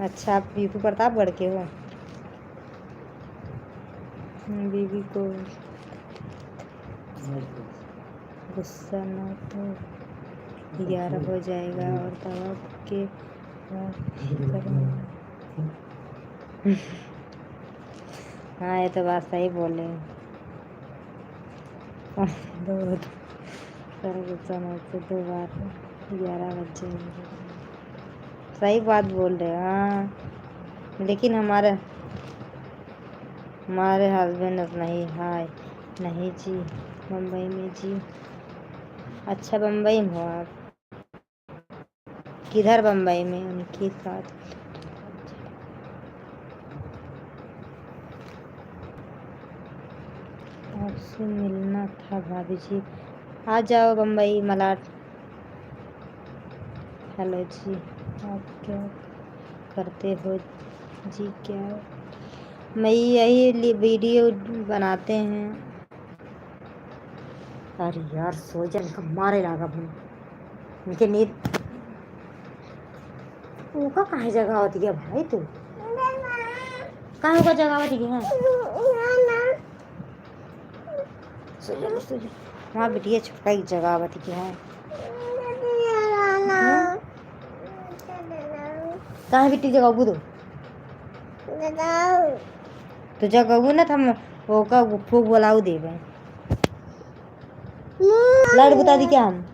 अच्छा, आप यूपी प्रतापगढ़ के हो? बीवी को गुस्सा ना तो 11 हो जाएगा और दवा के बाद करेंगे। हाँ, ये तो बात सही बोले। दो सर गुस्सा ना तो 2 बार 11 बज जाएंगे। सही बात बोल रहे हो। हाँ, लेकिन हमारे हस्बैंड नहीं। हाय नहीं जी, मुंबई में जी। अच्छा, बम्बई में हो आप? किधर बम्बई में? उनके साथ आपसे मिलना था भाभी जी। आ जाओ बम्बई मलाट। हेलो जी, आप क्या करते हो जी? क्या मैं यही वीडियो बनाते हैं। अरे यार सो जा, इनका मारे लागा भून इनके नींद। ऊका कहाँ जगह होती है भाई? तू कहाँ ऊका जगह होती है? सो जा, सो जा। वहाँ बिटिया छुपका की जगह होती है। कहाँ बिटी जगह बुदो तो जगह ना हम वो का फूक बोलाऊ देवे। लाइट बता दी क्या हम?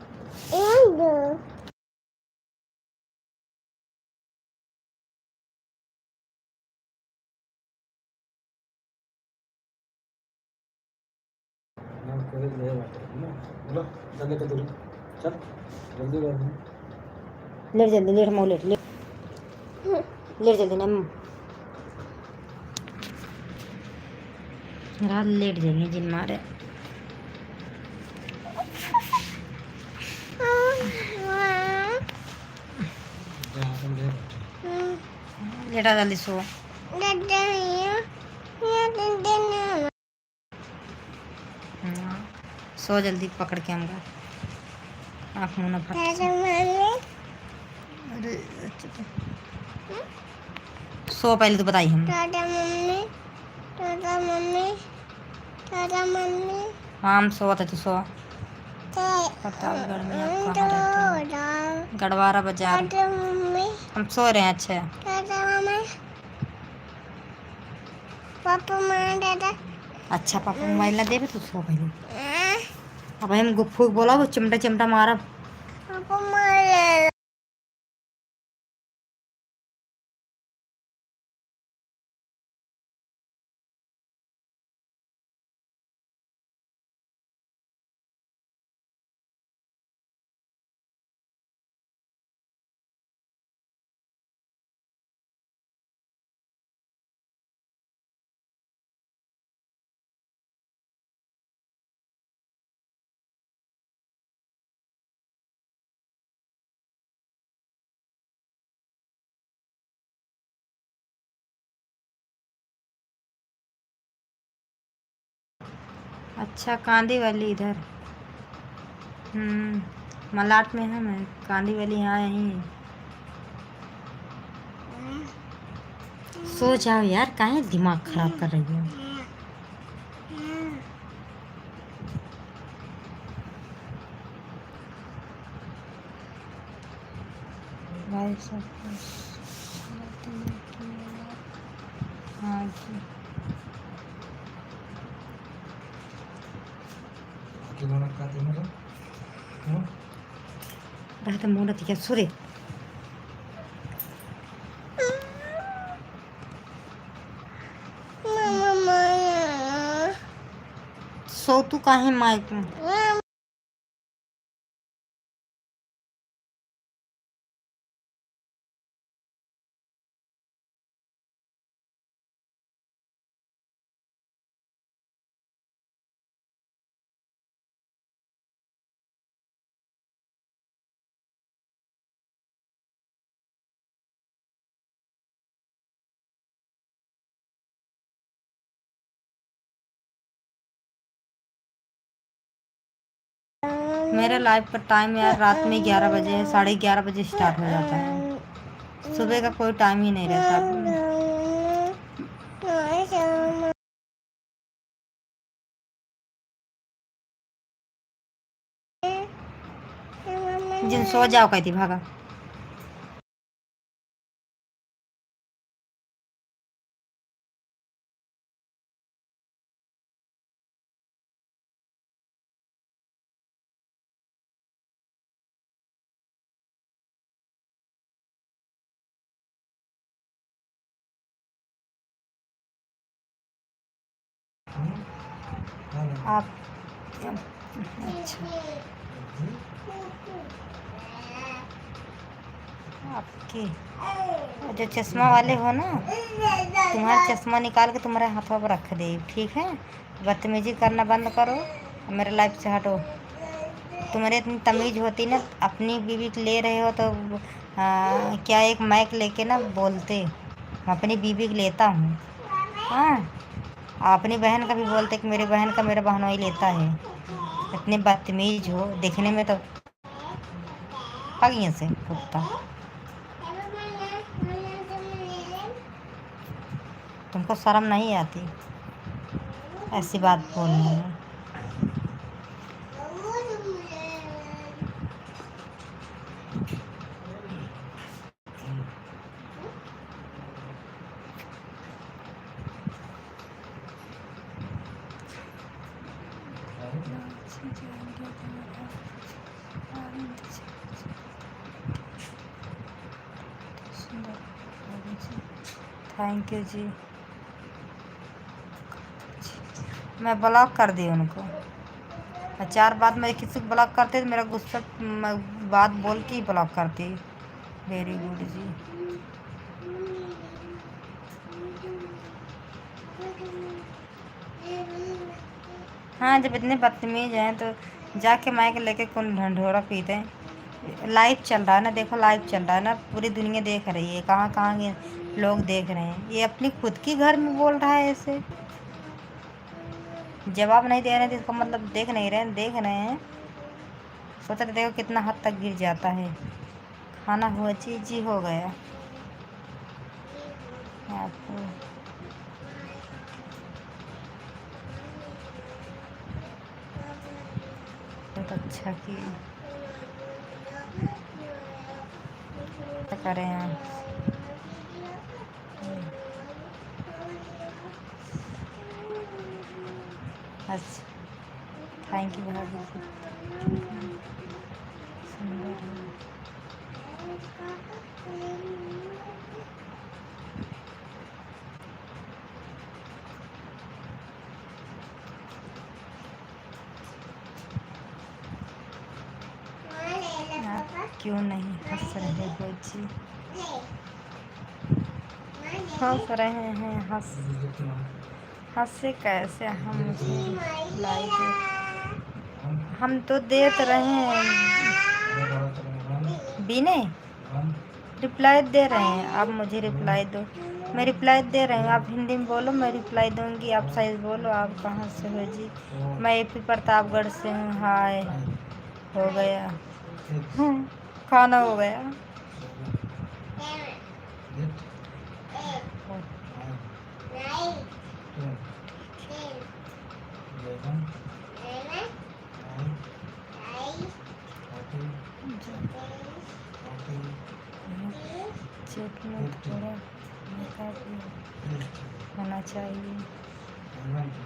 लेट जल्दी, लेट मो लेट लेट लेट जल्दी ना रात लेट जाएंगे जिन मारे। लेटा जल्दी सो। सो जल्दी पकड़ के हमका आँख मुँह ना फट। अरे सो पहले तो बताई हम। Tata mummy, Tata mummy, Tata mummy. हाँ, हम सोते तो सो। प्रतापगढ़ में आप कहाँ रहते हैं? गढ़वारा बाजार। टाटा मम्मी, हम सो रहे हैं। अच्छा, टाटा मम्मी, पापा माँ टाटा। अच्छा पापा मोबाइल ना देवे तो सो पहले। अब हम गुफ्फू बोला वो चिमटा चिमटा मारा। पापा माँ अच्छा, कांदी वाली इधर। मलाट में है। मैं कांदी वाली यहाँ यहीं है। सो जाओ यार, काहे दिमाग खराब कर रही हो। भाई सब हाँ जी। रहते मुँह रख सुरे। सो तू काहे माइक में। मेरा लाइव का टाइम यार रात में 11 बजे है, 11:30 बजे स्टार्ट हो जाता है। सुबह का कोई टाइम ही नहीं रहता। जिन सो जाओ कहती भागा। आप अच्छा, आपके जो चश्मा वाले हो ना, तुम्हारा चश्मा निकाल के तुम्हारे हाथों पर रख दे, ठीक है। बदतमीजी करना बंद करो और मेरे लाइफ से हटो। तुम्हारे इतनी तमीज़ होती ना, अपनी बीवी को ले रहे हो तो क्या एक माइक लेके ना बोलते, मैं अपनी बीवी को लेता हूँ। हाँ, अपनी बहन का भी बोलते कि मेरी बहन का मेरा बहनोई लेता है। इतने बदतमीज हो देखने में तो। भागिए से कुत्ता, तुमको शर्म नहीं आती ऐसी बात बोलने में। थैंक यू जी। मैं ब्लॉक कर दी उनको। 4 बात मैं किसी को ब्लॉक करते तो मेरा गुस्सा बात बोल के ही ब्लॉक करती। वेरी गुड जी। हाँ, जब इतने बदतमीज हैं तो जाके माइक लेके कौन ढंढोरा पीते हैं। लाइव चल रहा है ना, देखो लाइव चल रहा है ना, पूरी दुनिया देख रही है, कहाँ कहाँ के लोग देख रहे हैं। ये अपनी खुद की घर में बोल रहा है ऐसे, जवाब नहीं दे रहे हैं तो इसका मतलब देख नहीं रहे हैं, देख रहे हैं। सोच रहे देखो कितना हद तक गिर जाता है। खाना हुआ जी हो गया आपको। बहुत अच्छा किया तो करें हम। अच्छा, थैंक यू भाभी जी। सुंदर है। आप क्यों नहीं हंस रहे हो जी। हंस रहे हैं, हंसे कैसे हम। मुझे लाइक हम तो देते रहे हैं, बीने रिप्लाई दे रहे हैं। आप मुझे रिप्लाई दो। मैं रिप्लाई दे रही हूँ, आप हिंदी में बोलो, मैं रिप्लाई दूंगी। आप सही बोलो, आप कहाँ से हो जी? मैं यूपी प्रतापगढ़ से हूँ। हाय, हो गया। खाना हो गया। चेक में थोड़ा हल्का भी होना चाहिए।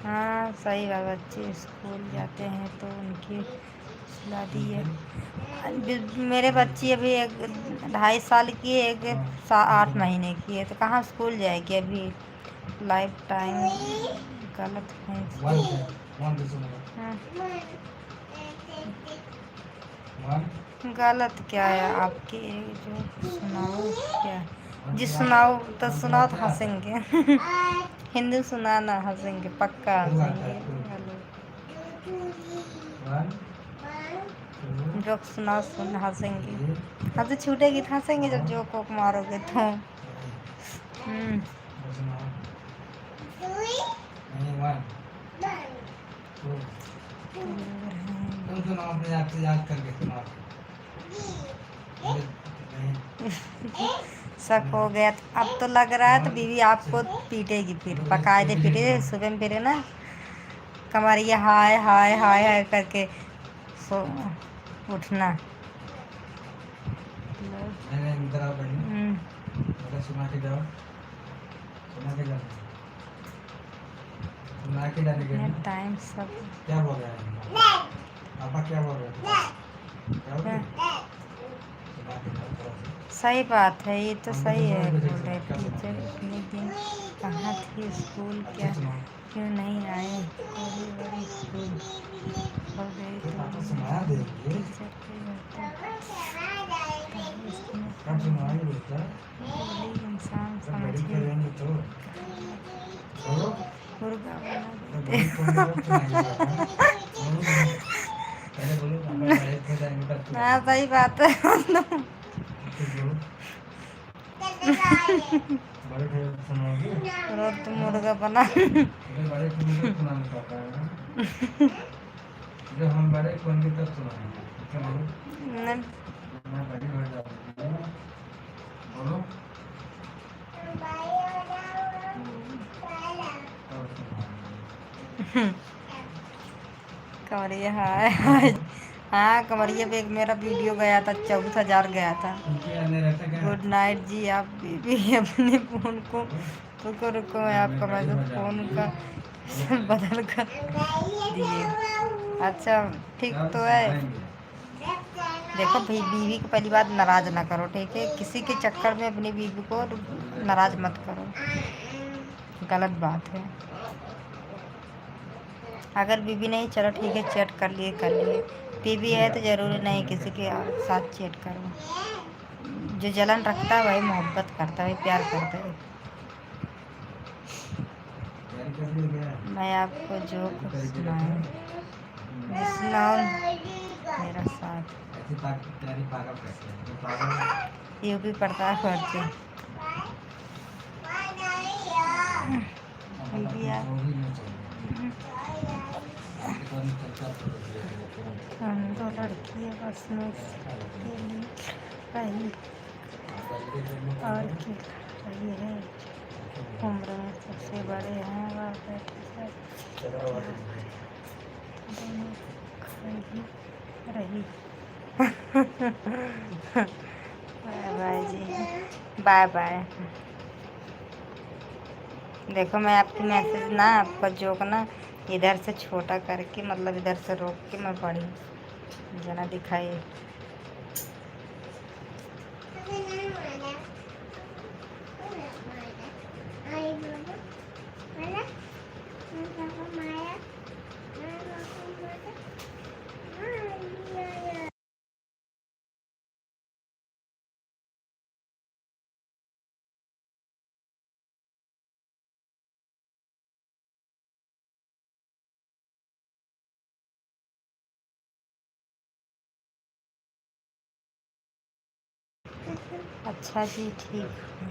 हाँ सही बात, बच्चे स्कूल जाते हैं तो उनकी सुला दी है। मेरे बच्ची अभी एक 2.5 साल की है, एक 8 महीने की है, तो कहाँ स्कूल जाएगी अभी। लाइफ टाइम गलत है। हाँ, गलत क्या है आपकी, जो सुनाओ क्या जी? सुनाओ तो सुनाओ तो हंसेंगे। हिंदी सुनाना, हंसेंगे पक्का हंसेंगे। जोक सुनाओ, सुन हंसेंगे। हंसी छूटेगी तो हंसेंगे, जब जोक वोक मारोगे तो। तुम सुनाओ अपने आप से याद करके सुनाओ। शक हो गया तो अब तो लग रहा है तो बीवी आपको पीटेगी, फिर बकायदे पीटेगी। सुबह में फिर ना कमरिया हाय हाय हाय हाय करके सो उठना। नहीं इधर आओ बढ़िया, सुना के जाओ, सुना के जाओ, सुना के जाने के लिए टाइम सब क्या बोल रहा है पापा, क्या बोल रहे थे, क्या बोल रहे थे? सुना के जाओ थोड़ा सा। सही बात है, ये तो सही है। बोल रहे टीचर इतने दिन कहाँ थी, स्कूल क्या क्यों नहीं आए? बड़ी बड़ी स्कूल हो गई तो पापा सुना देंगे, टीचर के कब सुनाएंगे बेटा, बड़ी इंसान जब बड़ी समझ के करेंगे तो छोड़ो, मुर्गा बना जब देते। बड़ी होंगे तब सुनाएंगे पापा। पहले बोलो पापा बड़े हो जाएंगे तब हाँ सुनाएंगे। सही बात है। फिर बोलो बड़े थे तो सुनाओगे, रोड तो मुर्गा बना। जब बड़े होंगे तब सुनाएंगे पापा, जब हम बड़े होंगे तब सुनाएंगे, ठीक है बोलो, न- मैं बड़ी हो जाऊंगी, बोलो तब सुनाएंगे। कमरिया हाय हाय। हाँ कमरिया पे एक मेरा वीडियो गया था, 14,000 गया था। उनके अंदर रहता क्या है? गुड नाइट जी। आप भी अपने फ़ोन को रुको रुको, मैं आपका मैसेज फ़ोन का बदल कर दिए। अच्छा ठीक तब तो है। सुनाएंगे। देखो भाई, बीवी को पहली बात नाराज़ ना करो, ठीक है? किसी के चक्कर में अपनी बीवी को नाराज़ मत करो, गलत बात है। अगर बीवी नहीं, चलो ठीक है, चैट कर लिए कर लिए। बीवी है तो ज़रूरी नहीं किसी के साथ चैट करो। जो जलन रखता है वही मोहब्बत करता है, वही प्यार करता है। तैयारी कर लिया क्या? मैं आपको जो कुछ सुनाऊँ मेरा साथ। ऐसी तैयारी पागल करते हैं, तो पागल यूपी प्रतापगढ़ से बीवी आप वो भी नहीं चाहिए। तो नहीं चलता तो हम दो लड़की है, बस में के लिए रही और की रही है। उम्र में सबसे बड़े हैं वह दोनों खड़ी रही। बाय बाय जी, बाय बाय। देखो मैं आपकी मैसेज ना, आपका जोक ना इधर से छोटा करके, मतलब इधर से रोक के मैं पढ़ी, जना दिखाई। अच्छा जी ठीक है।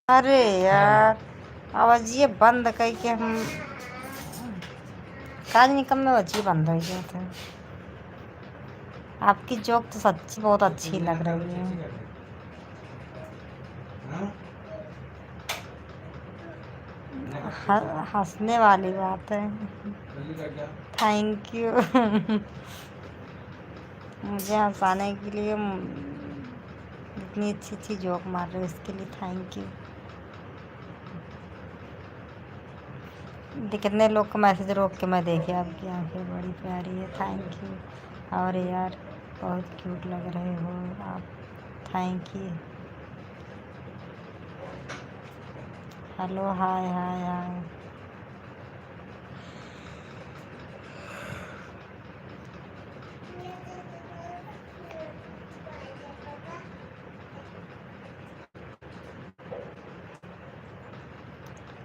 अरे यार आवाज ये बंद कई के हम काज निकम में बची बंद हो गया था। आपकी जोक तो सच्ची बहुत अच्छी लग रही है। हंसने वाली बात है। थैंक यू मुझे हंसाने के लिए इतनी अच्छी अच्छी जोक मार रहे हो इसके लिए थैंक यू। कितने लोग का मैसेज रोक के मैं देखे आपकी आंखें बड़ी प्यारी है थैंक यू। और यार बहुत क्यूट लग रहे हो आप थैंक यू। हेलो हाय हाय हाय।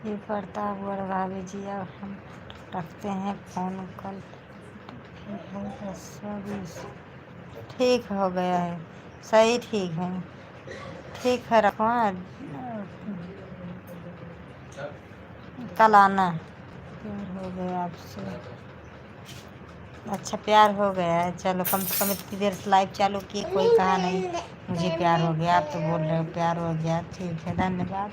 ये प्रताप गढ़ भाभी जी अब हम रखते हैं फ़ोन कल ठीक हो गया है सही ठीक है रखो कल आना। प्यार हो गया आपसे अच्छा प्यार हो गया है चलो कम से कम इतनी देर से लाइव चालू किए कोई कहा नहीं मुझे प्यार हो गया आप तो बोल रहे हो प्यार हो गया ठीक है धन्यवाद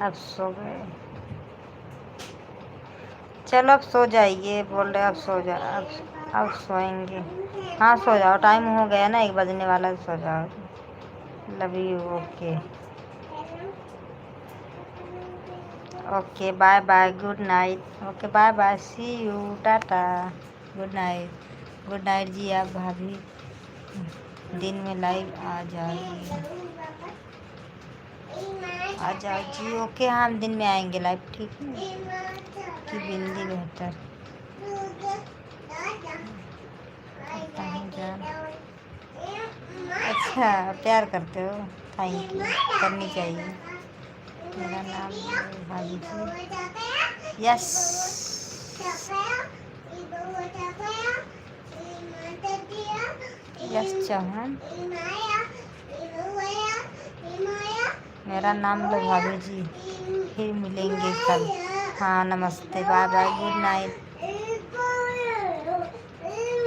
अब सो गए चलो अब सो जाइए बोल रहे अब सो जा अब सोएंगे। हाँ सो जाओ टाइम हो गया ना 1 बजने वाला है, सो जाओ। Love you okay okay bye bye good night okay bye bye see you tata good night जी। आप भाभी दिन में लाइव आ जाइए आ जाओ जी ओके हाँ हम दिन में आएंगे लाइव ठीक है कि बिंदी बेहतर करता हूँ जान। अच्छा प्यार करते हो थैंक यू करनी चाहिए। मेरा नाम भाभी जी यस यस चौहान मेरा नाम लो भाभी जी फिर मिलेंगे कल। हाँ नमस्ते bye bye good night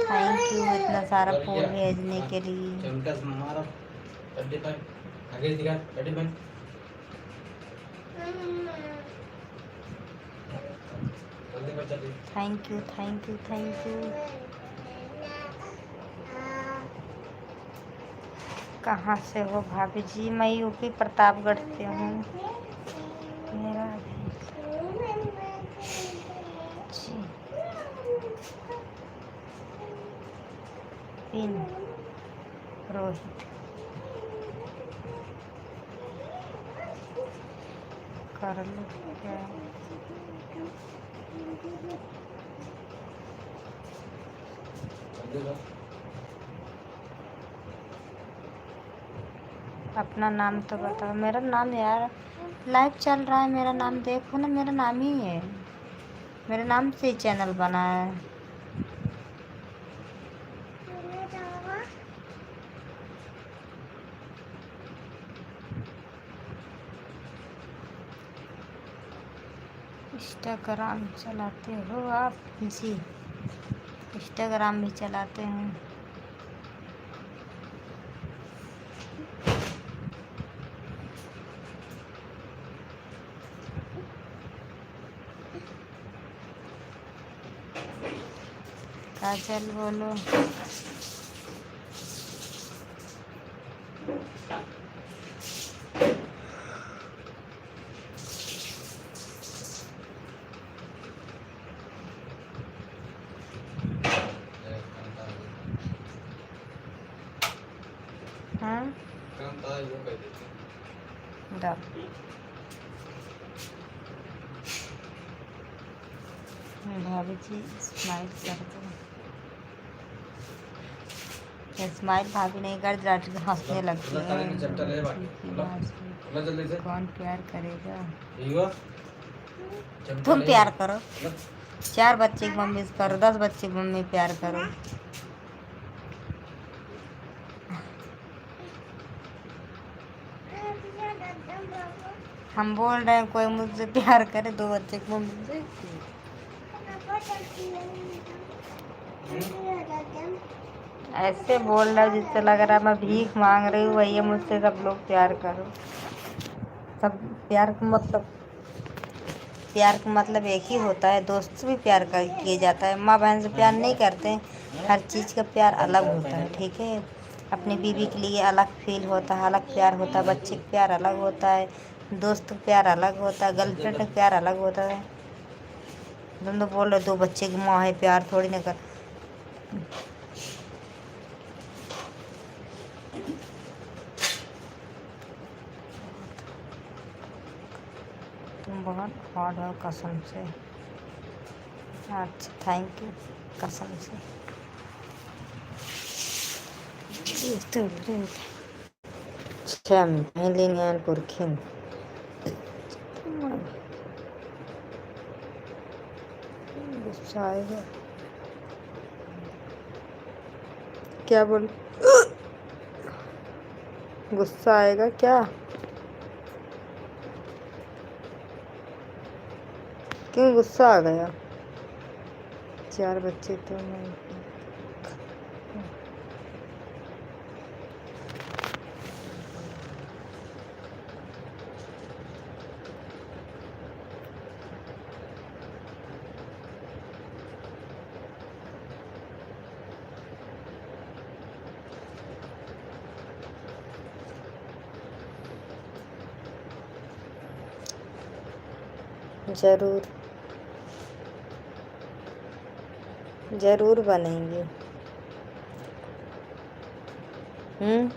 thank you इतना सारा फूल भेजने के लिए। थैंक यू कहाँ से हो भाभी जी मैं यूपी प्रतापगढ़ से हूँ। मेरा जी पिन रोहित कर लो क्या अपना नाम तो बताओ। मेरा नाम यार लाइव चल रहा है मेरा नाम देखो ना मेरा नाम ही है मेरे नाम से ही चैनल बना है। इंस्टाग्राम चलाते हो आप जी इंस्टाग्राम भी चलाते हैं। काजल बोलो हाँ भाभी जी स्माइल कर दो स्माइल भाभी नहीं कर हंसने लगती है। कौन प्यार करेगा तुम प्यार करो 4 बच्चे की मम्मी से करो 10 बच्चे की मम्मी प्यार करो। हम बोल रहे हैं कोई मुझसे प्यार करे, 2 बच्चे को मुझसे। ऐसे बोल रहा है जिससे लग रहा है मैं भीख मांग रही हूँ, भैया मुझसे सब लोग प्यार करो। सब प्यार का मतलब एक ही होता है, दोस्त से भी प्यार कर किया जाता है, माँ बहन से प्यार नहीं करते हैं। हर चीज़ का प्यार अलग होता है, ठीक है। अपनी बीवी के लिए अलग फील होता है, अलग प्यार होता है, बच्चे का प्यार अलग होता है, दोस्त का प्यार अलग होता है, गर्लफ्रेंड का प्यार अलग होता है। तुम तो बोल रहे 2 बच्चे की माँ है, प्यार थोड़ी ना कर। तुम बहुत हार्ड हो कसम से। अच्छा थैंक यू कसम से। Hillingen Burkin. गुस्सा आएगा क्या? बोल गुस्सा आएगा क्या? क्यों गुस्सा आ गया? 4 बच्चे तो मैं जरूर बनेंगे। हम्म।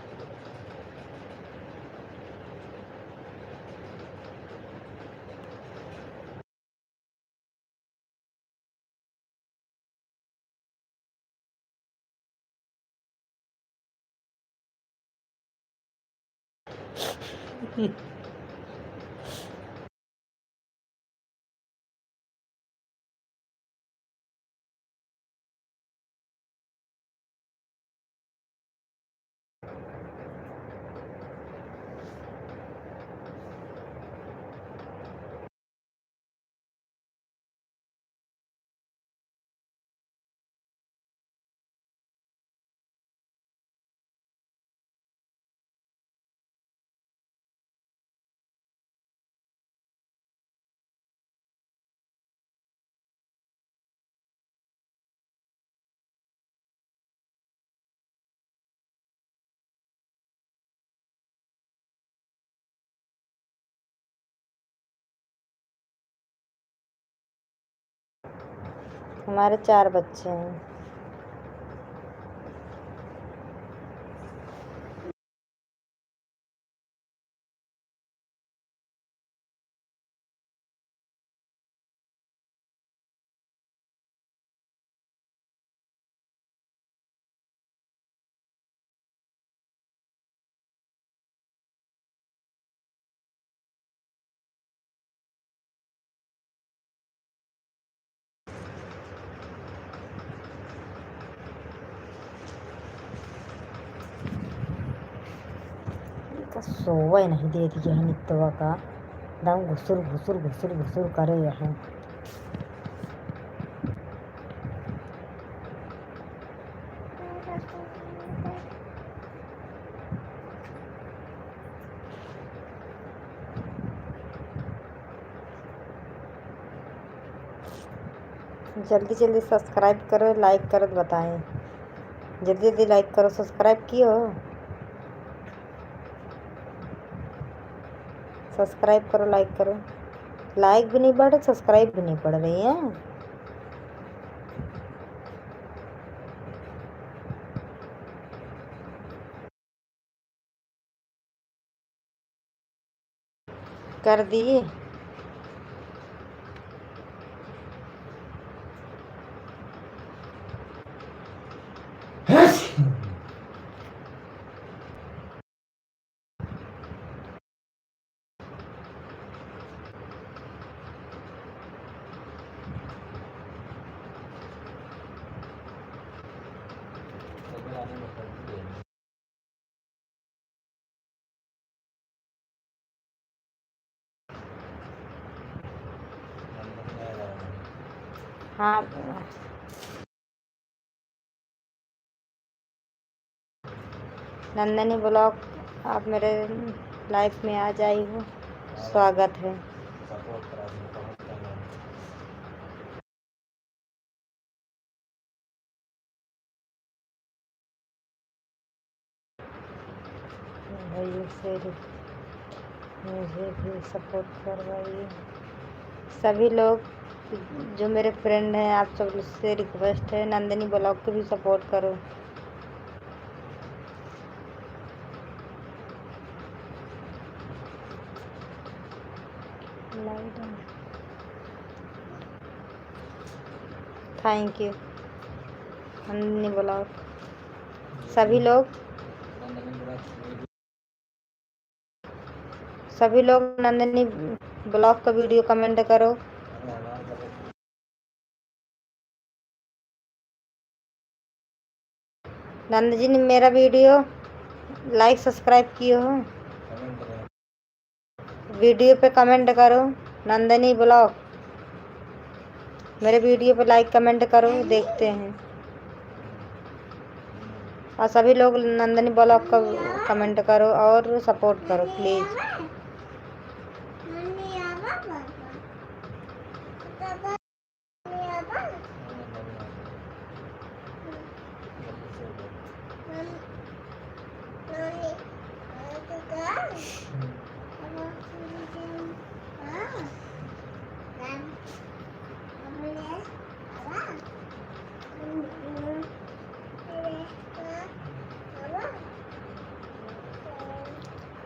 हमारे 4 बच्चे हैं। सोवा ही नहीं दे दिया है नित्वा का, दम घुसुर घुसुर घुसुर घुसुर करे यहाँ। जल्दी जल्दी सब्सक्राइब करो, लाइक करो, बताएं। जल्दी जल्दी लाइक करो, सब्सक्राइब किए हो? सब्सक्राइब करो, लाइक करो। लाइक भी नहीं बढ़ रही, सब्सक्राइब भी नहीं बढ़ रही है। कर दिए। हाँ, नंदनी ब्लॉग, आप मेरे लाइफ में आ जाई हो, स्वागत है। सपोर्ट करा दो, बहुत धन्यवाद। भाइयों से मुझे भी सपोर्ट करवाइए। सभी लोग जो मेरे फ्रेंड हैं, आप सब से रिक्वेस्ट है, नंदनी ब्लॉग को भी सपोर्ट करो। Thank you Nandini blog. सभी लोग नंदनी ब्लॉग का वीडियो कमेंट करो। नंद जी ने मेरा वीडियो लाइक सब्सक्राइब किए हो, वीडियो पे कमेंट करो। नंदनी ब्लॉग मेरे वीडियो पे लाइक कमेंट करो, देखते हैं। और सभी लोग नंदनी ब्लॉग का कमेंट करो और सपोर्ट करो प्लीज़।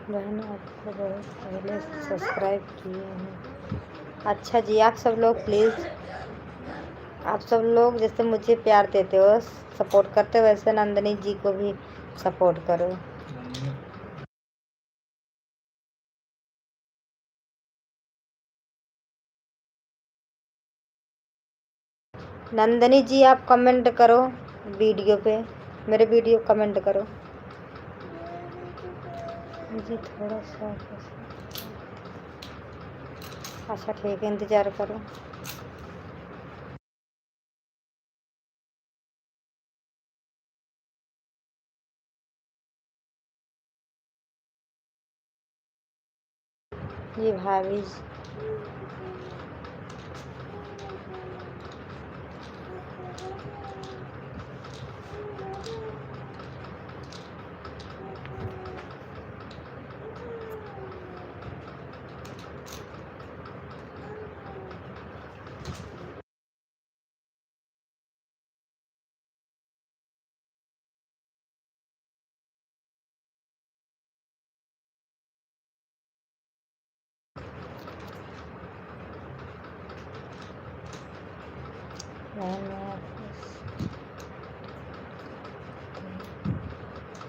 बहन आपको बहुत पहले से सब्सक्राइब किए हैं। अच्छा जी, आप सब लोग प्लीज़, आप सब लोग जैसे मुझे प्यार देते हो, सपोर्ट करते हो, वैसे नंदनी जी को भी सपोर्ट करो। नंदनी जी आप कमेंट करो वीडियो पे, मेरे वीडियो कमेंट करो जी थोड़ा सा। अच्छा ठीक है, इंतज़ार करो। ये भाभी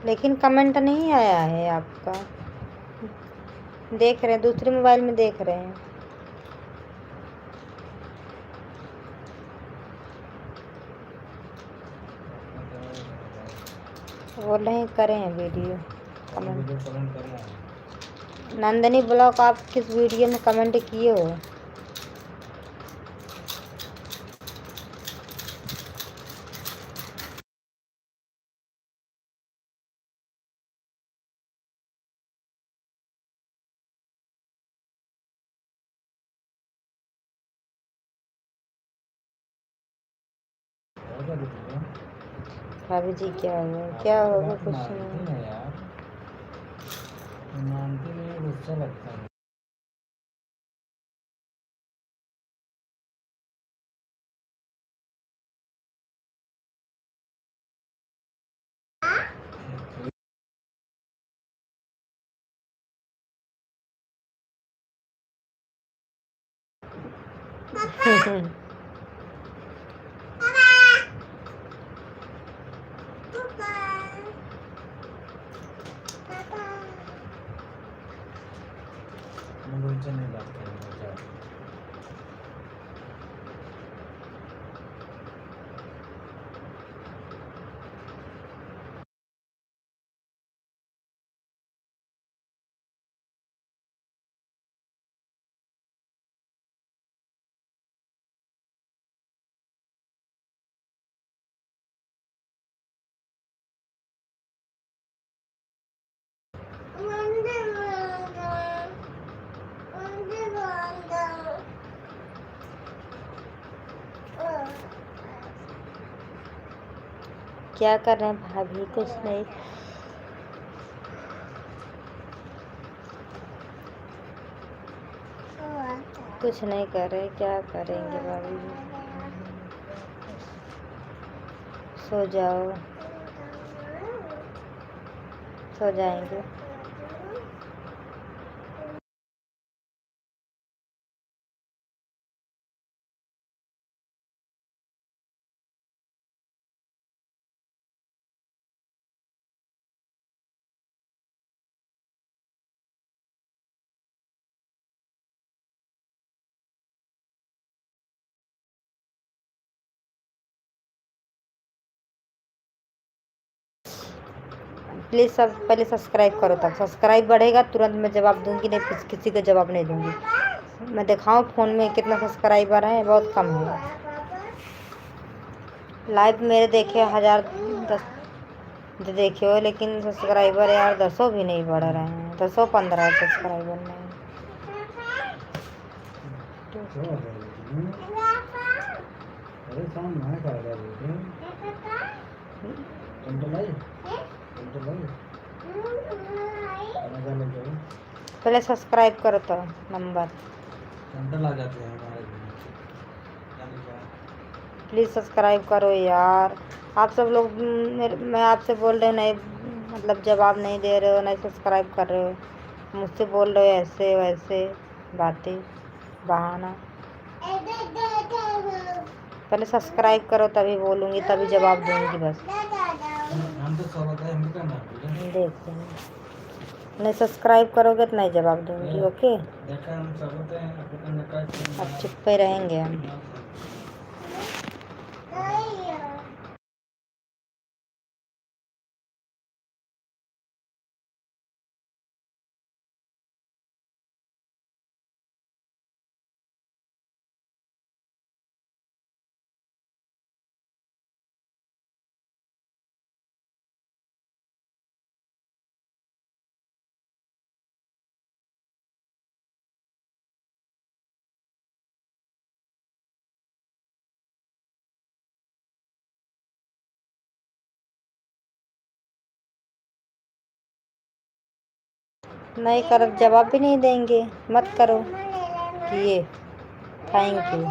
लेकिन कमेंट नहीं आया है आपका। देख रहे हैं, दूसरे मोबाइल में देख रहे हैं। बोल रहे हैं करें वीडियो कमेंट। नंदनी ब्लॉग आप किस वीडियो में कमेंट किए हो? भाभी जी क्या हुआ? क्या होगा? कुछ नहीं। मानती नहीं, गुस्सा लगता है। मुझे नहीं लगता। क्या कर रहे हैं भाभी? कुछ नहीं। कुछ नहीं कर रहे, क्या करेंगे भाभी? सो जाओ, सो जाएंगे। प्लीज़ सब पहले सब्सक्राइब करो, तब सब्सक्राइब बढ़ेगा तुरंत मैं जवाब दूंगी, नहीं किसी को जवाब नहीं दूंगी। मैं दिखाऊं फ़ोन में कितना सब्सक्राइबर है? बहुत कम है। लाइव मेरे देखे 1010 जो देखे हो, लेकिन सब्सक्राइबर यार 10 भी नहीं बढ़ रहे हैं। 10-15 सब्सक्राइबर नहीं। अरे साउंड ना कर रहा है पहले सब्सक्राइब करो तो नंबर। सेंटर आ जाते हैं हमारे प्लीज़ सब्सक्राइब करो यार। आप सब लोग मैं आपसे बोल रहे हो नहीं, मतलब जवाब नहीं दे रहे हो, नहीं सब्सक्राइब कर रहे हो, मुझसे बोल रहे हो ऐसे वैसे बातें, बहाना। पहले सब्सक्राइब करो तभी बोलूँगी, तभी जवाब दूँगी बस। हम तो सब होता है, हम क्या मार देख नहीं सब्सक्राइब करोगे तो नहीं जवाब दूँगी। ओके, देखा हम सब होते हैं आपको अब चुप पे रहेंगे हम। नहीं कर जवाब भी नहीं देंगे, मत करो कि ये थैंक यू।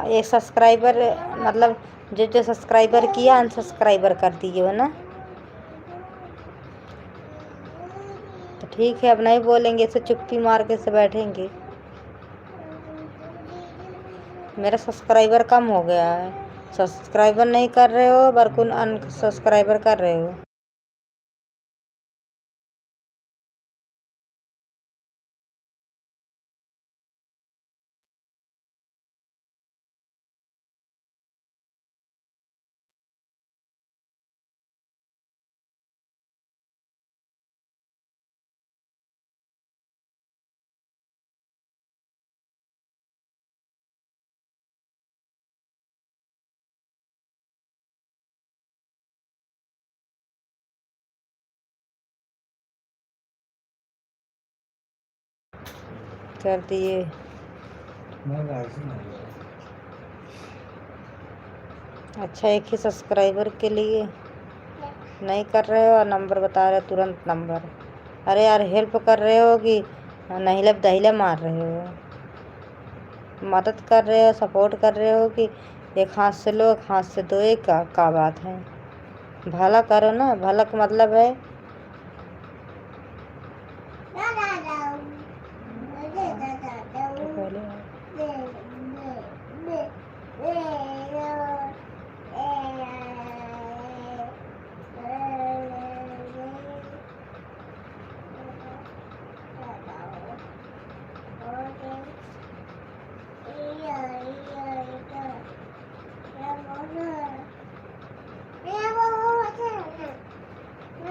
एक सब्सक्राइबर मतलब जो जो सब्सक्राइबर किया अनसब्सक्राइबर कर दिए हो ना, तो ठीक है अब नहीं बोलेंगे, इसे चुप्पी मार के से बैठेंगे। मेरा सब्सक्राइबर कम हो गया है। सब्सक्राइबर नहीं कर रहे हो बल्कि अनसब्सक्राइबर कर रहे हो। कर दिए। अच्छा, एक ही सब्सक्राइबर के लिए नहीं कर रहे हो और नंबर बता रहे हो, तुरंत नंबर। अरे यार हेल्प कर रहे हो कि नहीले दहीले मार रहे हो? मदद कर रहे हो, सपोर्ट कर रहे हो कि एक हाथ से लो एक हाथ से दो? एक का बात है? भला करो ना, भला का मतलब है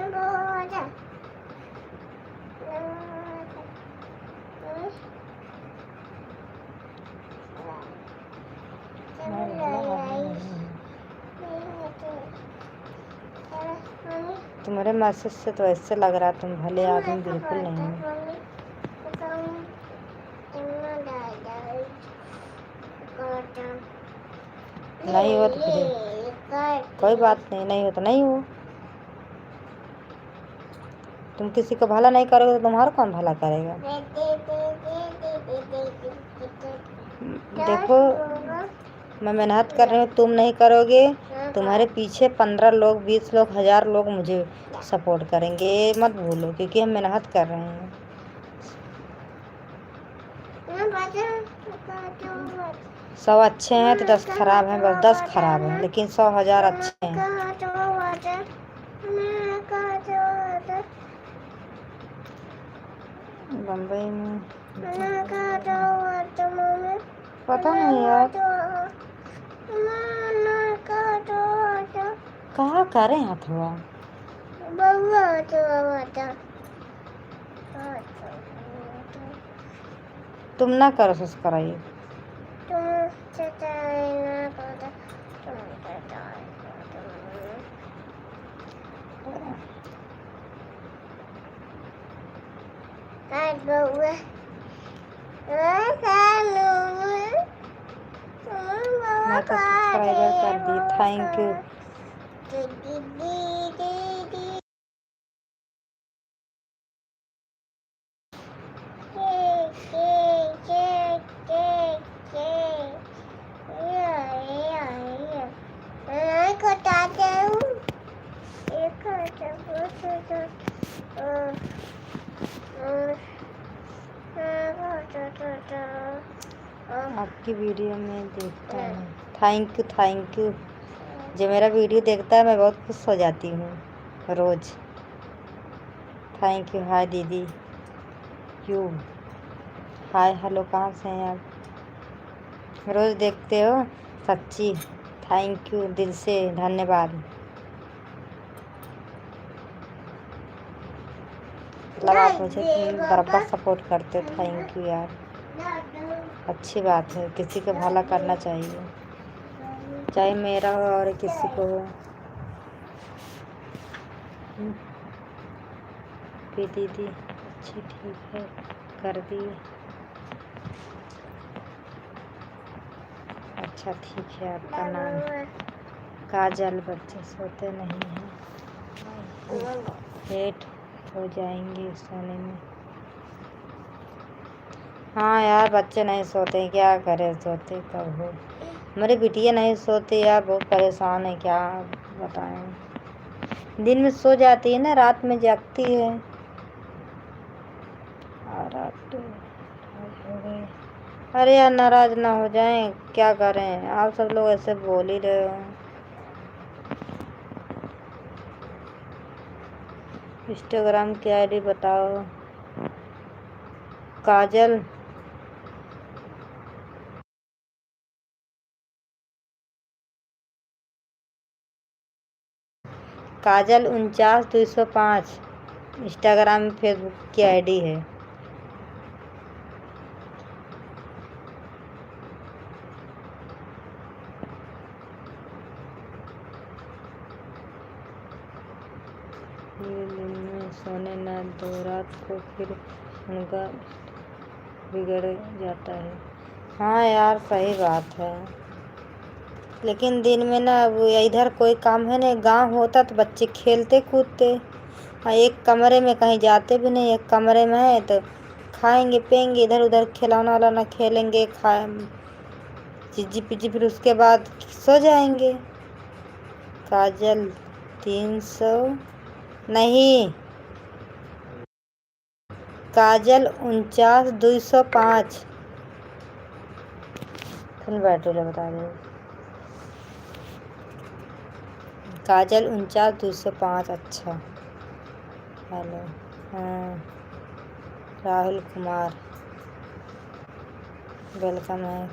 Yeah. तुम्हारे मैसेज से तो ऐसे लग रहा तुम भले आदमी बिल्कुल नहीं हो। नहीं हो तो फिर कोई बात नहीं, नहीं हो तो नहीं हो। तुम किसी को भला नहीं करोगे तो तुम्हारा कौन भला करेगा? देखो मैं मेहनत कर रही हूँ, तुम नहीं करोगे। तुम्हारे पीछे 15 लोग, 20 लोग, 1000 लोग मुझे सपोर्ट करेंगे, ये मत भूलो, क्योंकि हम मेहनत कर रहे हैं। 100 अच्छे हैं तो 10 खराब हैं, बस 10 खराब हैं, लेकिन 100,000 अच्छे हैं। बम्बई में पता नहीं यार, कहाँ करें हथवा। तुम ना करो सब्सक्राइब। मैं तो सब्सक्राइबर कर दी, थैंक यू। आपकी वीडियो में देखता हूँ, थैंक यू थैंक यू। जो मेरा वीडियो देखता है मैं बहुत खुश हो जाती हूँ रोज़। Thank you. हाय दीदी, यू हाय हेलो, कहाँ से हैं आप? रोज़ देखते हो, सच्ची थैंक यू, दिल से धन्यवाद। मतलब आप मुझे बराबर सपोर्ट करते हो, थैंक यू यार। अच्छी बात है, किसी को भला करना चाहिए, चाहे मेरा हो और किसी को हो। भी दीदी अच्छी, ठीक है, कर दिए। अच्छा ठीक है, आपका नाम काजल। बच्चे सोते नहीं हैं, लेट हो जाएंगे सोने में। हाँ यार, बच्चे नहीं सोते, क्या करें, सोते कब हो। मेरी बिटिया नहीं सोती यार, बहुत परेशान है, क्या बताएं। दिन में सो जाती है ना, रात में जागती है। और रात हो गई। अरे यार नाराज ना हो जाएं, क्या करें, आप सब लोग ऐसे बोल ही रहे हो। इंस्टाग्राम की आईडी बताओ। काजल काजल 49205 इंस्टाग्राम फेसबुक की आईडी है। ये दिन में सोने न दो, रात को फिर उनका बिगड़ जाता है। हाँ यार सही बात है, लेकिन दिन में ना वो इधर कोई काम है नहीं, गांव होता तो बच्चे खेलते कूदते। हाँ, एक कमरे में कहीं जाते भी नहीं, एक कमरे में है तो खाएंगे पिएंगे, इधर उधर खिलौना वालौना खेलेंगे, खा चिज्जी पिज्जी, फिर उसके बाद सो जाएंगे। काजल 300 नहीं, काजल 49205। फिर बैटरी बता दे। काजल 49205। अच्छा हेलो, हाँ राहुल कुमार वेलकम है।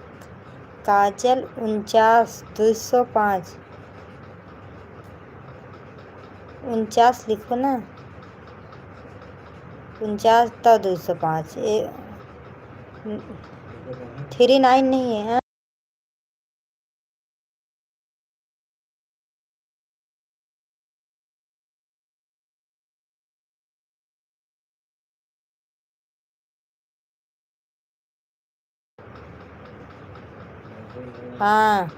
काजल 49205, 49 लिखो ना, 49 तो 205, 39 नहीं है। हाँ हाँ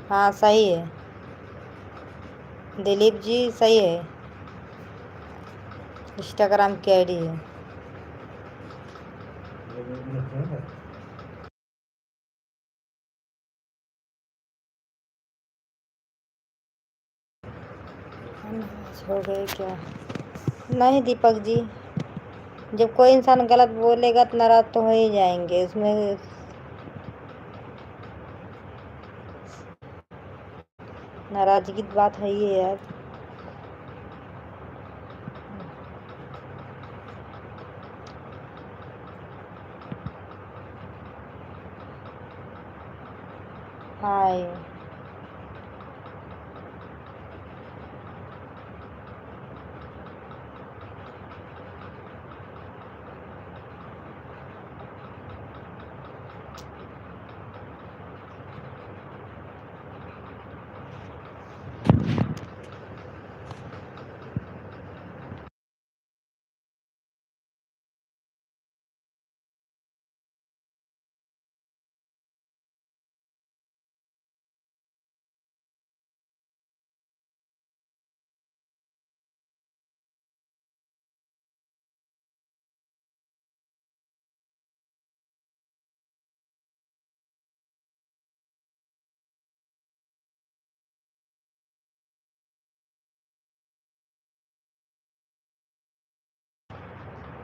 हाँ सही है। दिलीप जी सही है। इंस्टाग्राम की आईडी है। हो गए क्या? नहीं दीपक जी, जब कोई इंसान गलत बोलेगा तो नाराज तो हो ही जाएंगे उसमें। नाराजगी की बात है ही है यार। हाय।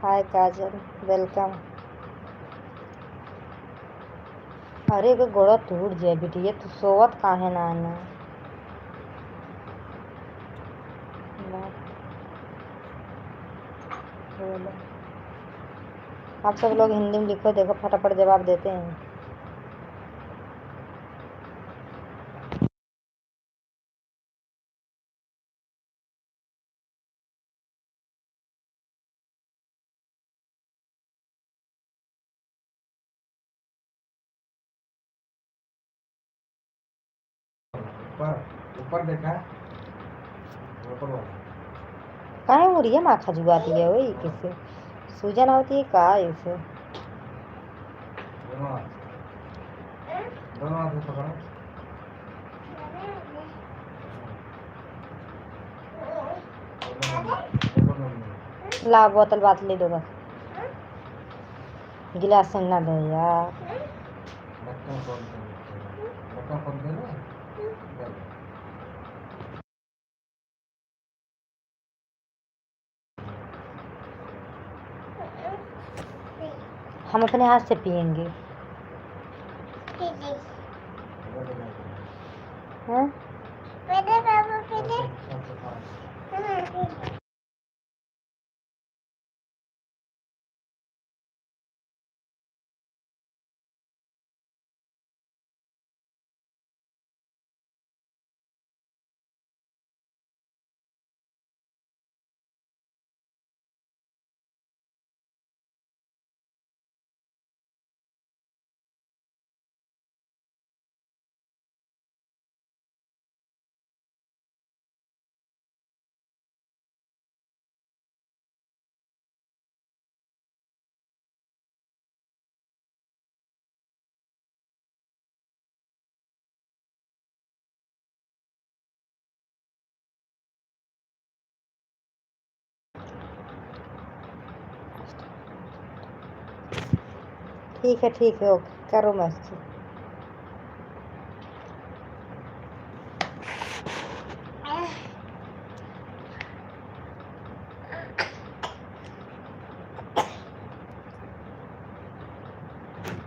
हाय काजल, वेलकम। अरे एगो गोड़ा टूट जाए बिटिया, तू सोवत काहे ना ना? बोलो। आप सब लोग हिंदी में लिखो, देखो फटाफट जवाब देते हैं। ऊपर ऊपर देखा, ऊपर वाला। काहे मुड़िया माँ खजुआती है वही किससे? सूजन होती है का इसे? दोनों हाथ, दोनों हाथ से पकड़ो। ला बोतल बात ले दो बस, गिलास से ना दो यार। ढक्कन खोल के, ढक्कन खोल के ना, दे दो। हम अपने हाथ से पियेंगे। हाँ? ठीक है ओके, करो मस्ती।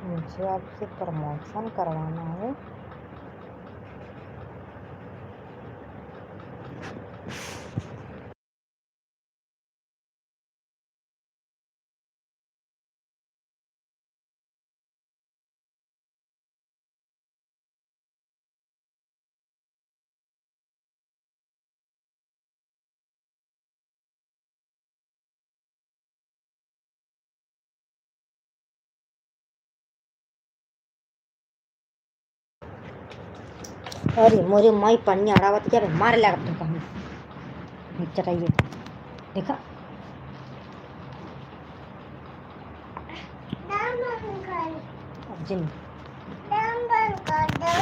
मुझे आपसे प्रमोशन करवाना है। अरे मोरे माई पन्नी अड़ावत क्या मार लगा तुम कहीं चटाइए देखा। अर्जुन बंद कर दो।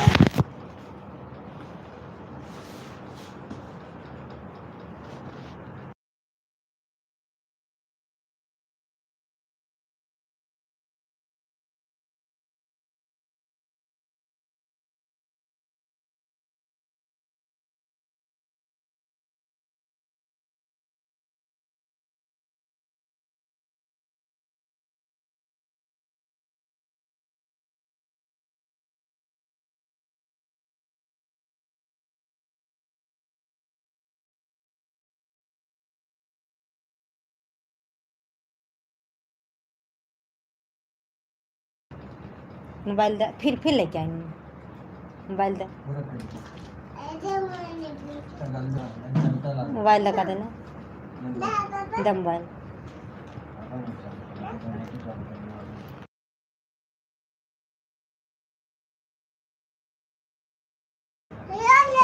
मोबाइल दे, फिर लेके आएंगे। मोबाइल दे, पूरा कर दो। ऐसे मैंने भी घंटा लगा मोबाइल लगा देना, दे मोबाइल।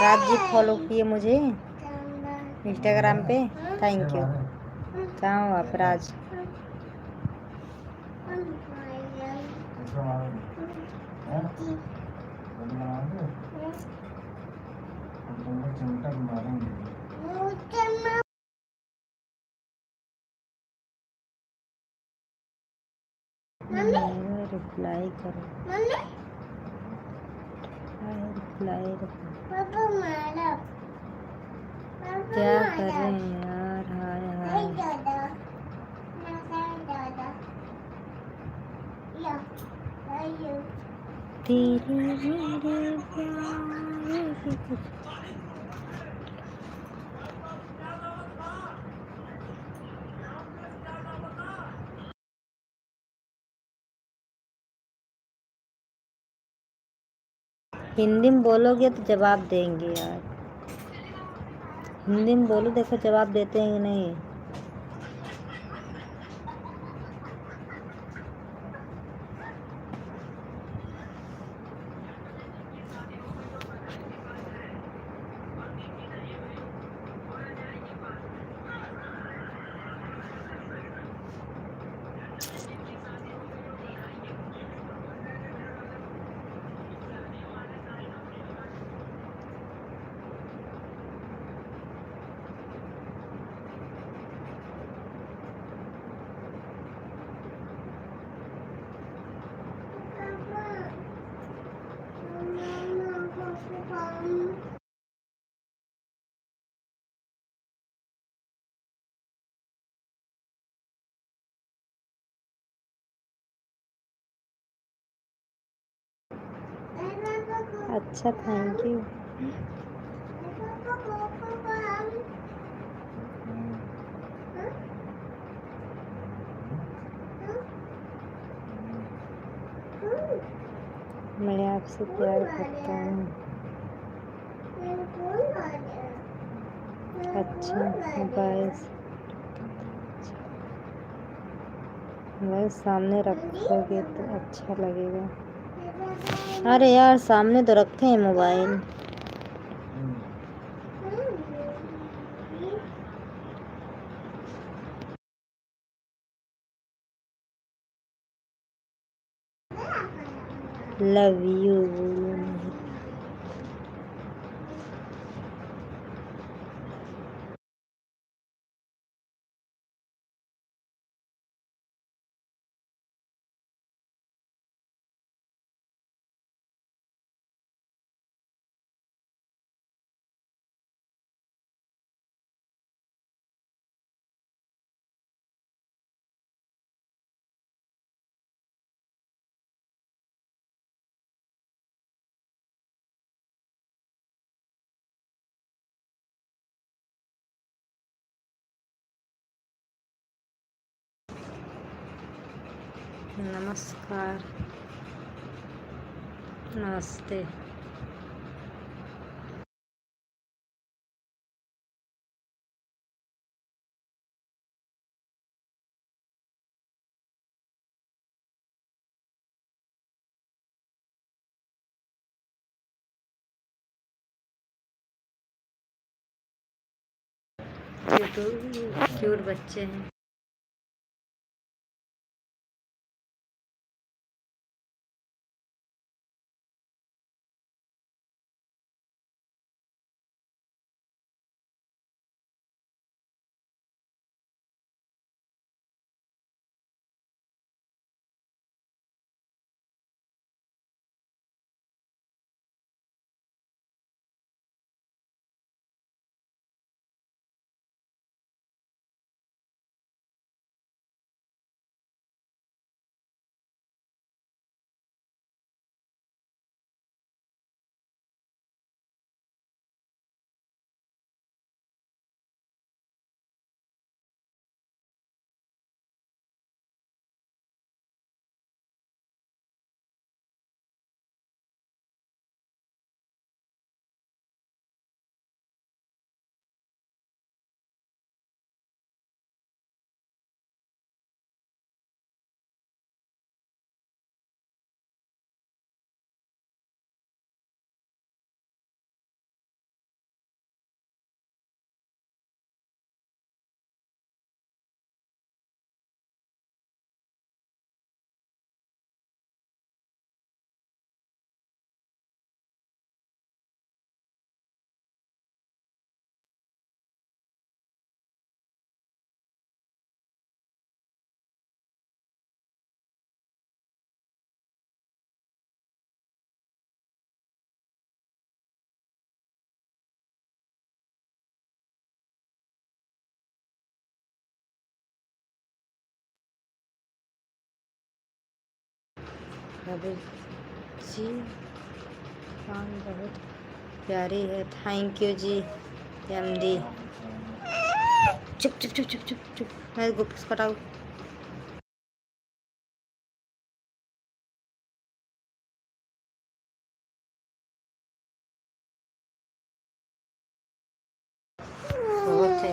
राज जी फॉलो किए मुझे इंस्टाग्राम पे, थैंक यू। कहाँ हो आप राज? चिमटा मारेंगे। रिप्लाई करो, रिप्लाई पापा मारा। क्या कर रहे हैं यार? हाय हाय। दादा दादा या आयो तेरे मेरे प्यार की कुछ हिंदी में बोलोगे तो जवाब देंगे यार। हिंदी में बोलो, देखो जवाब देते हैं कि नहीं। अच्छा, थैंक यू। मैं आपसे प्यार करता हूँ। अच्छा, बाय। बस सामने रखोगे तो अच्छा लगेगा। अरे यार, सामने तो रखे हैं मोबाइल। लव यू बोलो नहीं। नमस्कार, नमस्ते। क्यूट बच्चे हैं। कबीर जी काम बहुत प्यारी है। Thank you ji MD. चुप चुप चुप चुप चुप चुप, मैं बुक्स कटाऊ। बहुत है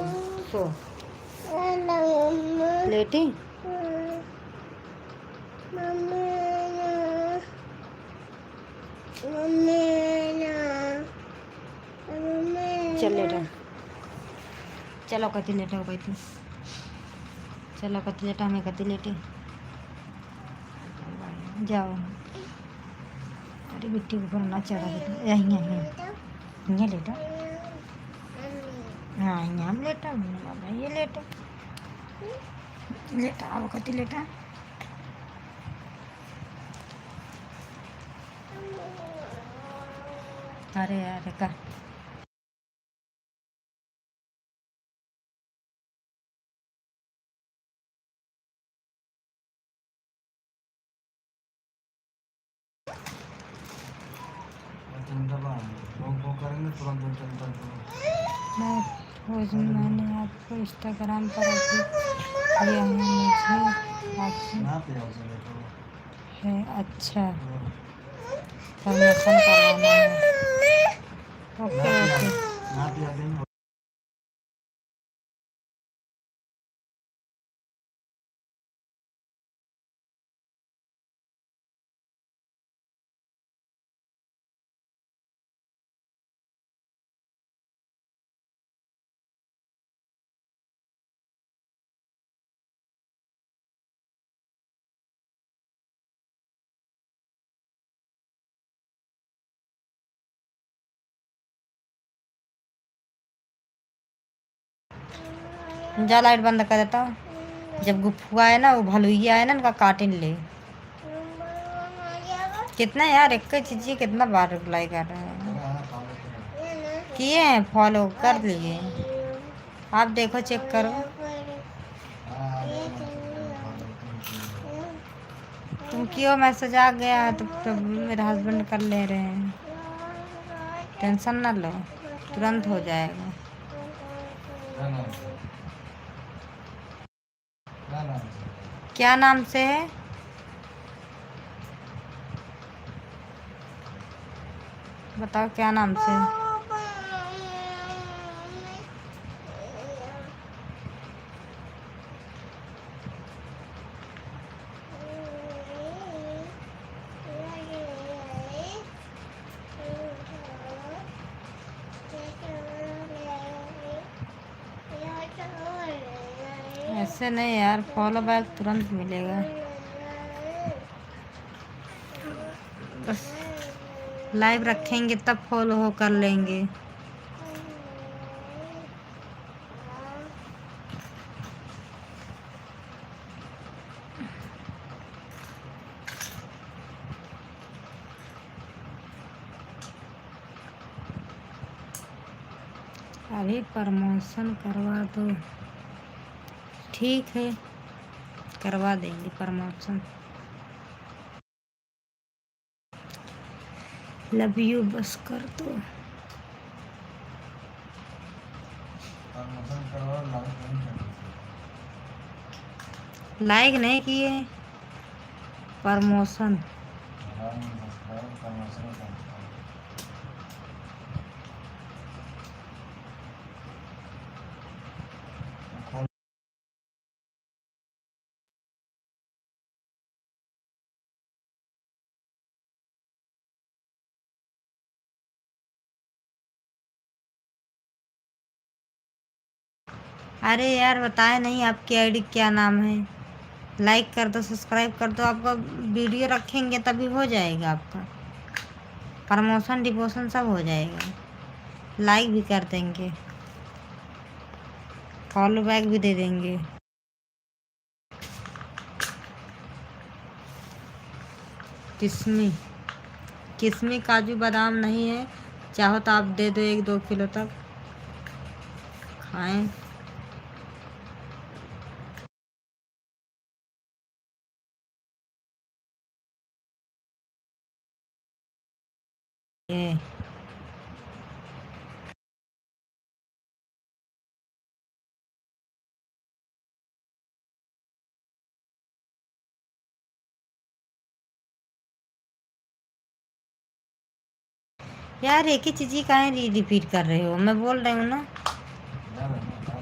सो लेटी। चल लेटा, चलो कति लेटा हो गई थी। चलो कति लेटा, मैं कति लेटी। जाओ, अरे मिट्टी के ऊपर ना चढ़ा बेटा, यहीं यहीं लेटा। हाँ यहाँ लेटा बाबा, ये लेटा लेटा, अब कति लेटा। अरे यार का वो करेंगे तुरंत मैं रोज मैंने आपको इंस्टाग्राम पर अभी किया है, मुझे आपसे ना पिया उसे देखो है। अच्छा, परमिशन करवाना है। Okay okay. ना पिया देंगे। जा लाइट बंद कर देता हूँ। जब गुफुआ है ना, वो भलुइया है ना, उनका काटिन ले। कितना यार, एक ही चीज़ कितना बार रिप्लाई कर रहे हैं। किए हैं, फॉलो कर लिए। आप देखो, चेक करो। तुम क्यों, मैसेज आ गया है तो मेरे हस्बैंड कर ले रहे हैं। टेंशन ना लो, तुरंत हो जाएगा। क्या नाम से है? बताओ क्या नाम से है? ऐसे नहीं यार, फॉलो बैक तुरंत मिलेगा। बस लाइव रखेंगे तब फॉलो हो कर लेंगे। अभी प्रमोशन करवा दो। ठीक है, करवा देंगे प्रमोशन। लव यू बस कर दो। लाइक नहीं किए, प्रमोशन। अरे यार, बताए नहीं आपकी आईडी क्या नाम है। लाइक कर दो, सब्सक्राइब कर दो। आपका वीडियो रखेंगे तभी हो जाएगा आपका प्रमोशन डिमोशन सब हो जाएगा। लाइक भी कर देंगे, फॉलो बैक भी दे देंगे। किस्मी किस्मी काजू बादाम नहीं है, चाहो तो आप दे दो 1-2 किलो तक खाएं। ये यार एक ही चीज़ काहे रिपीट कर रहे हो, मैं बोल रही हूँ ना। ना ना ना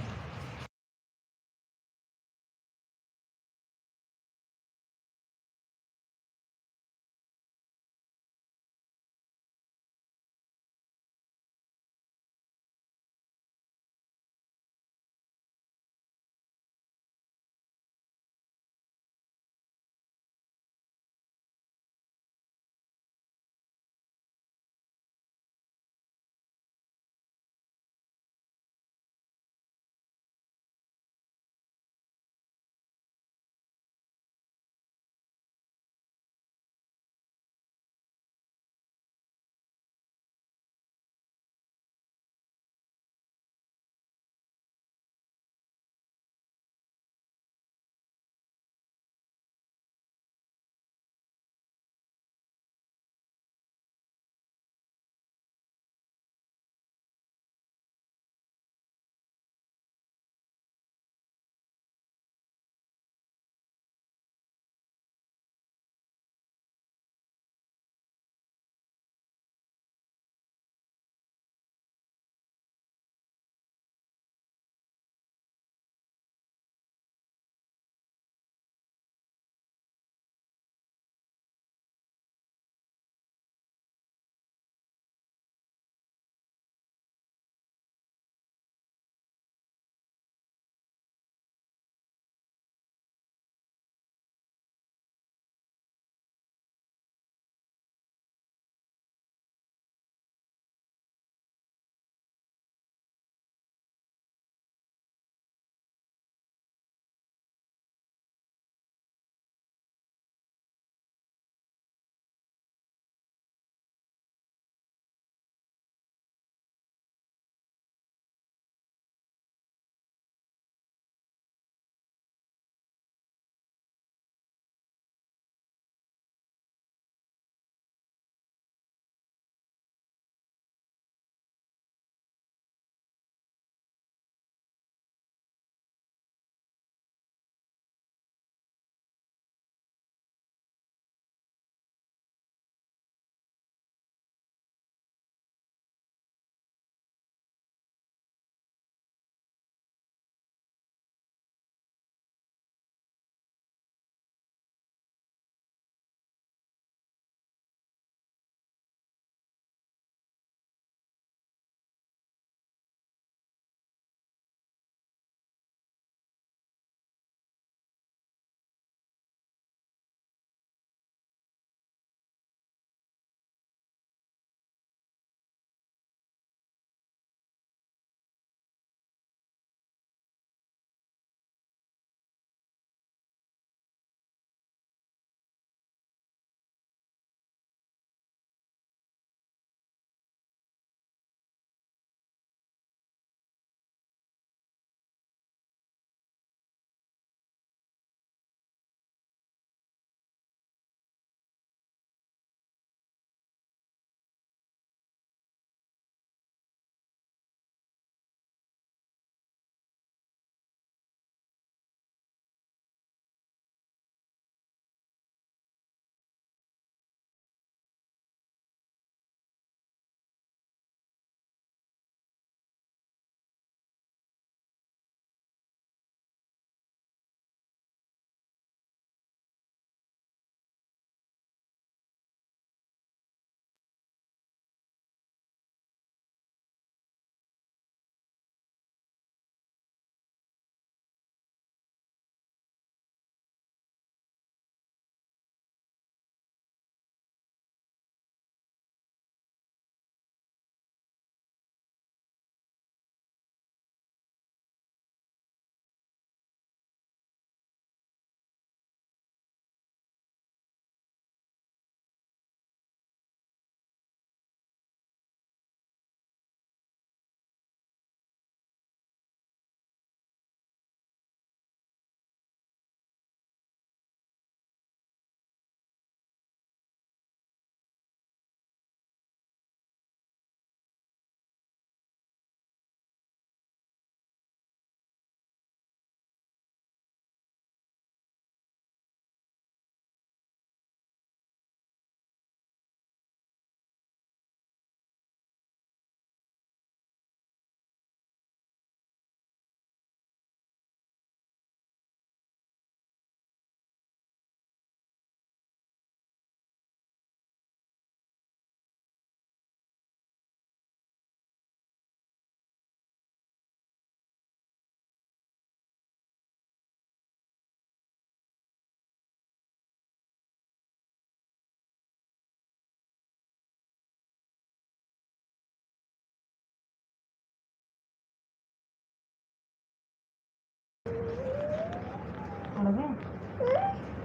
उड़ गए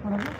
उड़ गए